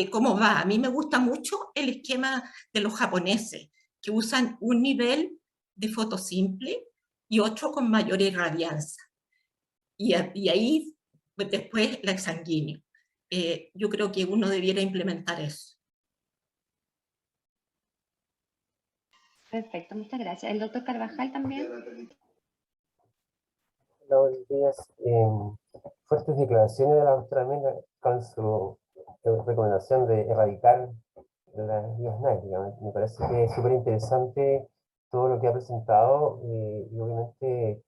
cómo va. A mí me gusta mucho el esquema de los japoneses, que usan un nivel de foto simple y otro con mayor irradianza. Y ahí, pues, después, la exsanguíneo. Yo creo que uno debiera implementar eso. Perfecto, muchas gracias. ¿El doctor Carvajal también? Hola, buenos días. Fuertes declaraciones de la doctora Mena con su recomendación de erradicar las vías náuticas. Me parece que es súper interesante todo lo que ha presentado y obviamente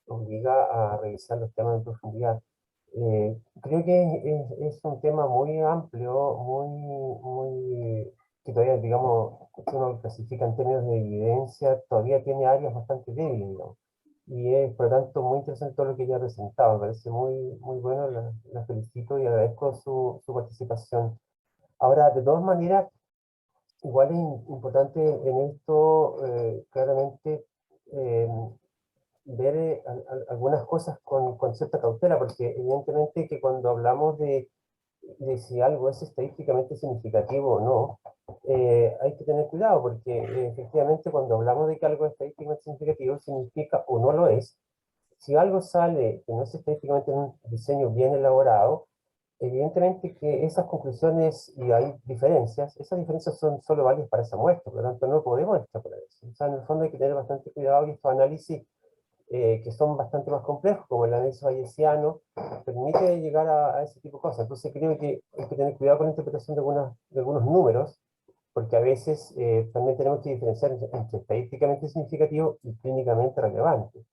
obliga a revisar los temas en profundidad. Creo que es un tema muy amplio, que todavía, digamos, si uno clasifica en términos de evidencia, todavía tiene áreas bastante débiles, digamos. Y es, por lo tanto, muy interesante todo lo que ella ha presentado. Me parece muy bueno, la felicito y agradezco su participación. Ahora, de todas maneras, igual es importante en esto, claramente, ver algunas cosas con cierta cautela, porque evidentemente que cuando hablamos de de si algo es estadísticamente significativo o no, hay que tener cuidado porque efectivamente cuando hablamos de que algo es estadísticamente significativo significa o no lo es. Si algo sale que no es estadísticamente un diseño bien elaborado, evidentemente que esas conclusiones, y hay diferencias, esas diferencias son solo válidas para esa muestra, por lo tanto no podemos extrapolar eso. O sea, en el fondo hay que tener bastante cuidado y estos análisis que son bastante más complejos, como el análisis bayesiano, permite llegar a ese tipo de cosas. Entonces creo que hay que tener cuidado con la interpretación de algunos números, porque a veces también tenemos que diferenciar entre estadísticamente significativo y clínicamente relevante.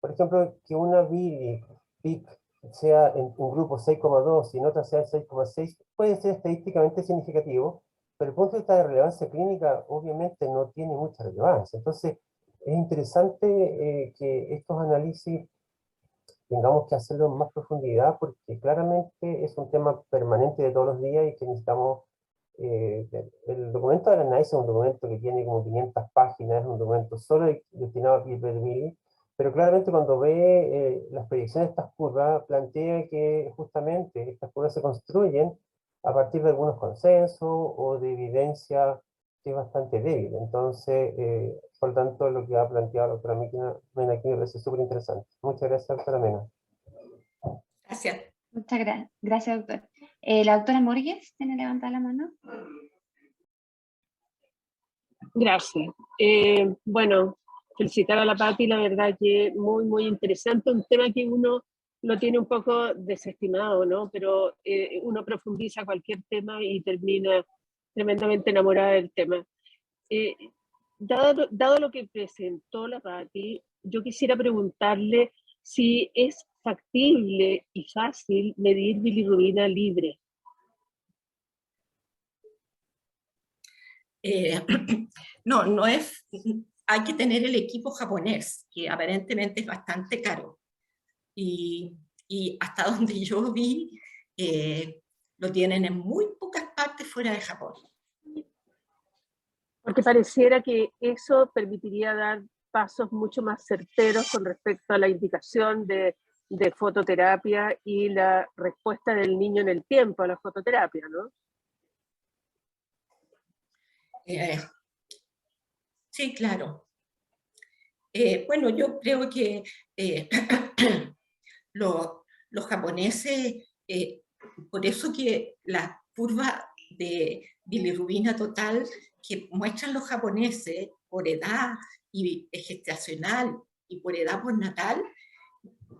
Por ejemplo, que una PIC sea en un grupo 6,2 y en otra sea 6,6 puede ser estadísticamente significativo, pero el punto de vista de relevancia clínica obviamente no tiene mucha relevancia. Entonces, es interesante que estos análisis tengamos que hacerlo en más profundidad porque claramente es un tema permanente de todos los días y que necesitamos. El documento del análisis es un documento que tiene como 500 páginas, es un documento solo destinado a Peer, pero claramente cuando ve las predicciones de estas curvas, plantea que justamente estas curvas se construyen a partir de algunos consensos o de evidencia que es bastante débil. Entonces, por lo tanto, lo que ha planteado la doctora Mena aquí me parece súper interesante. Muchas gracias, doctora Mena. Gracias. Muchas gracias, doctor. La doctora Morgues tiene levantada la mano. Gracias. Bueno, felicitar a la Pati, la verdad que muy, muy interesante, un tema que uno lo tiene un poco desestimado, ¿no? Pero uno profundiza cualquier tema y termina tremendamente enamorada del tema. Dado lo que presentó la Pati, yo quisiera preguntarle si es factible y fácil medir bilirrubina libre. No es, hay que tener el equipo japonés, que aparentemente es bastante caro. Y hasta donde yo vi, lo tienen en muy pocas partes fuera de Japón. Porque pareciera que eso permitiría dar pasos mucho más certeros con respecto a la indicación de fototerapia y la respuesta del niño en el tiempo a la fototerapia, ¿no? Sí, claro. Bueno, yo creo que los japoneses, por eso que la curva de bilirrubina total que muestran los japoneses por edad y gestacional y por edad postnatal,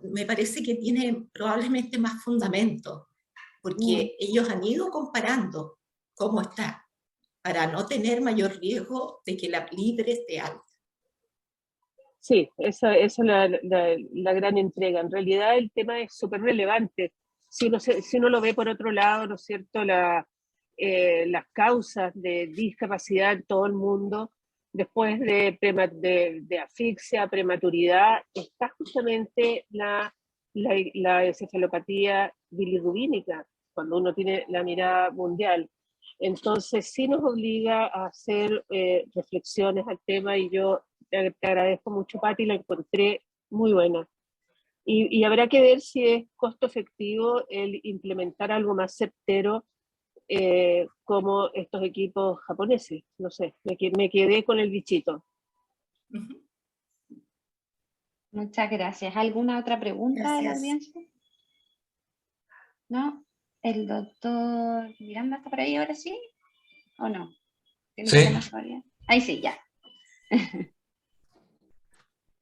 me parece que tiene probablemente más fundamento, porque ellos han ido comparando cómo está, para no tener mayor riesgo de que la libre esté alta. Sí, esa es la gran entrega. En realidad el tema es súper relevante. Si uno lo ve por otro lado, ¿no es cierto?, las causas de discapacidad en todo el mundo, después de asfixia, prematuridad, está justamente la encefalopatía bilirrubínica, cuando uno tiene la mirada mundial. Entonces sí nos obliga a hacer reflexiones al tema y yo te agradezco mucho, Pati, la encontré muy buena. Y habrá que ver si es costo efectivo el implementar algo más certero como estos equipos japoneses. No sé, me quedé con el bichito. Muchas gracias. ¿Alguna otra pregunta de la audiencia? ¿No? ¿El doctor Miranda está por ahí ahora sí? ¿O no? ¿Tiene Sí. problemas todavía? Ahí sí, ya.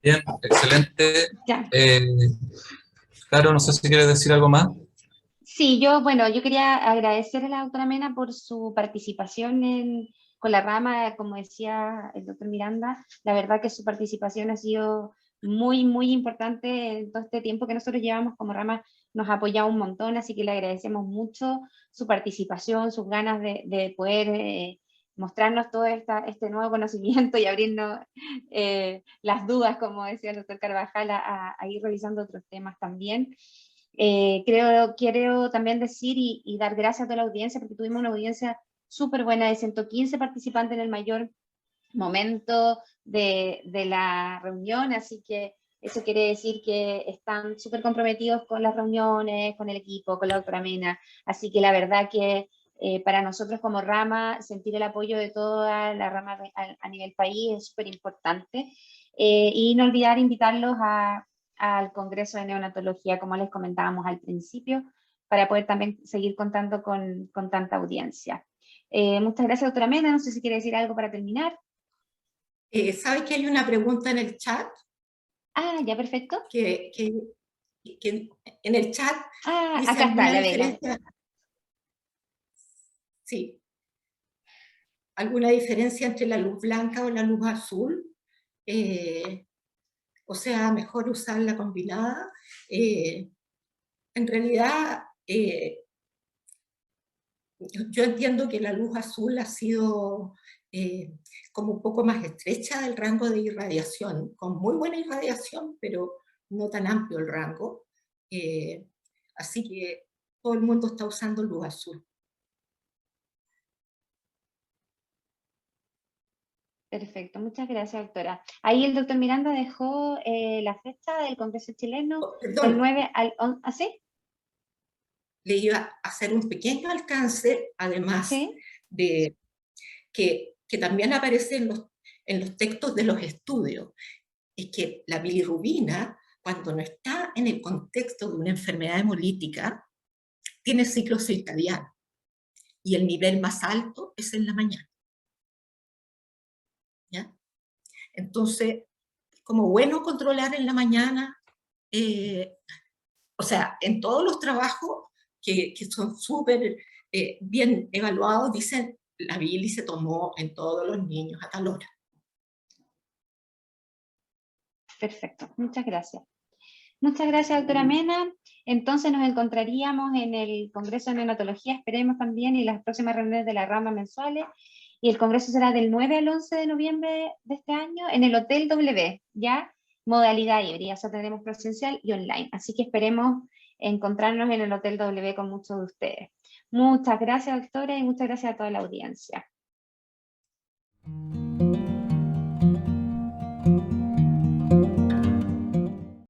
Bien, excelente. Ya. Claro, no sé si quieres decir algo más. Sí, yo quería agradecer a la doctora Mena por su participación con la rama, como decía el doctor Miranda. La verdad que su participación ha sido muy, muy importante en todo este tiempo que nosotros llevamos como rama, nos ha apoyado un montón, así que le agradecemos mucho su participación, sus ganas de poder mostrarnos todo este nuevo conocimiento y abrirnos las dudas, como decía el doctor Carvajal, a ir revisando otros temas también. Quiero también decir y dar gracias a toda la audiencia, porque tuvimos una audiencia súper buena de 115 participantes en el mayor momento de la reunión, así que Eso quiere decir que están súper comprometidos con las reuniones, con el equipo, con la doctora Mena. Así que la verdad que para nosotros como rama, sentir el apoyo de toda la rama a nivel país es súper importante. Y no olvidar invitarlos al Congreso de Neonatología, como les comentábamos al principio, para poder también seguir contando con tanta audiencia. Muchas gracias, doctora Mena. No sé si quiere decir algo para terminar. ¿Sabe que hay una pregunta en el chat? Ah, ya, perfecto. Que en el chat dice acá está, alguna la veo. diferencia. Sí. ¿Alguna diferencia entre la luz blanca o la luz azul? O sea, mejor usarla combinada. En realidad, yo entiendo que la luz azul ha sido como un poco más estrecha del rango de irradiación, con muy buena irradiación, pero no tan amplio el rango. Así que todo el mundo está usando luz azul. Perfecto, muchas gracias, doctora. Ahí el doctor Miranda dejó la fecha del Congreso chileno del 9 al 11, ¿ah, sí? Le iba a hacer un pequeño alcance, además Sí. de que también aparece en los textos de los estudios, es que la bilirrubina, cuando no está en el contexto de una enfermedad hemolítica, tiene ciclo circadiano, y el nivel más alto es en la mañana. ¿Ya? Entonces, como bueno controlar en la mañana, o sea, en todos los trabajos que son súper bien evaluados, dicen, la bilis se tomó en todos los niños a tal hora. Perfecto, muchas gracias. Muchas gracias, doctora Mena. Entonces nos encontraríamos en el Congreso de Neonatología, esperemos también, y las próximas reuniones de la rama mensuales. Y el Congreso será del 9 al 11 de noviembre de este año en el Hotel W, ¿ya? Modalidad híbrida, o sea, tendremos presencial y online. Así que esperemos encontrarnos en el Hotel W con muchos de ustedes. Muchas gracias, doctora, y muchas gracias a toda la audiencia.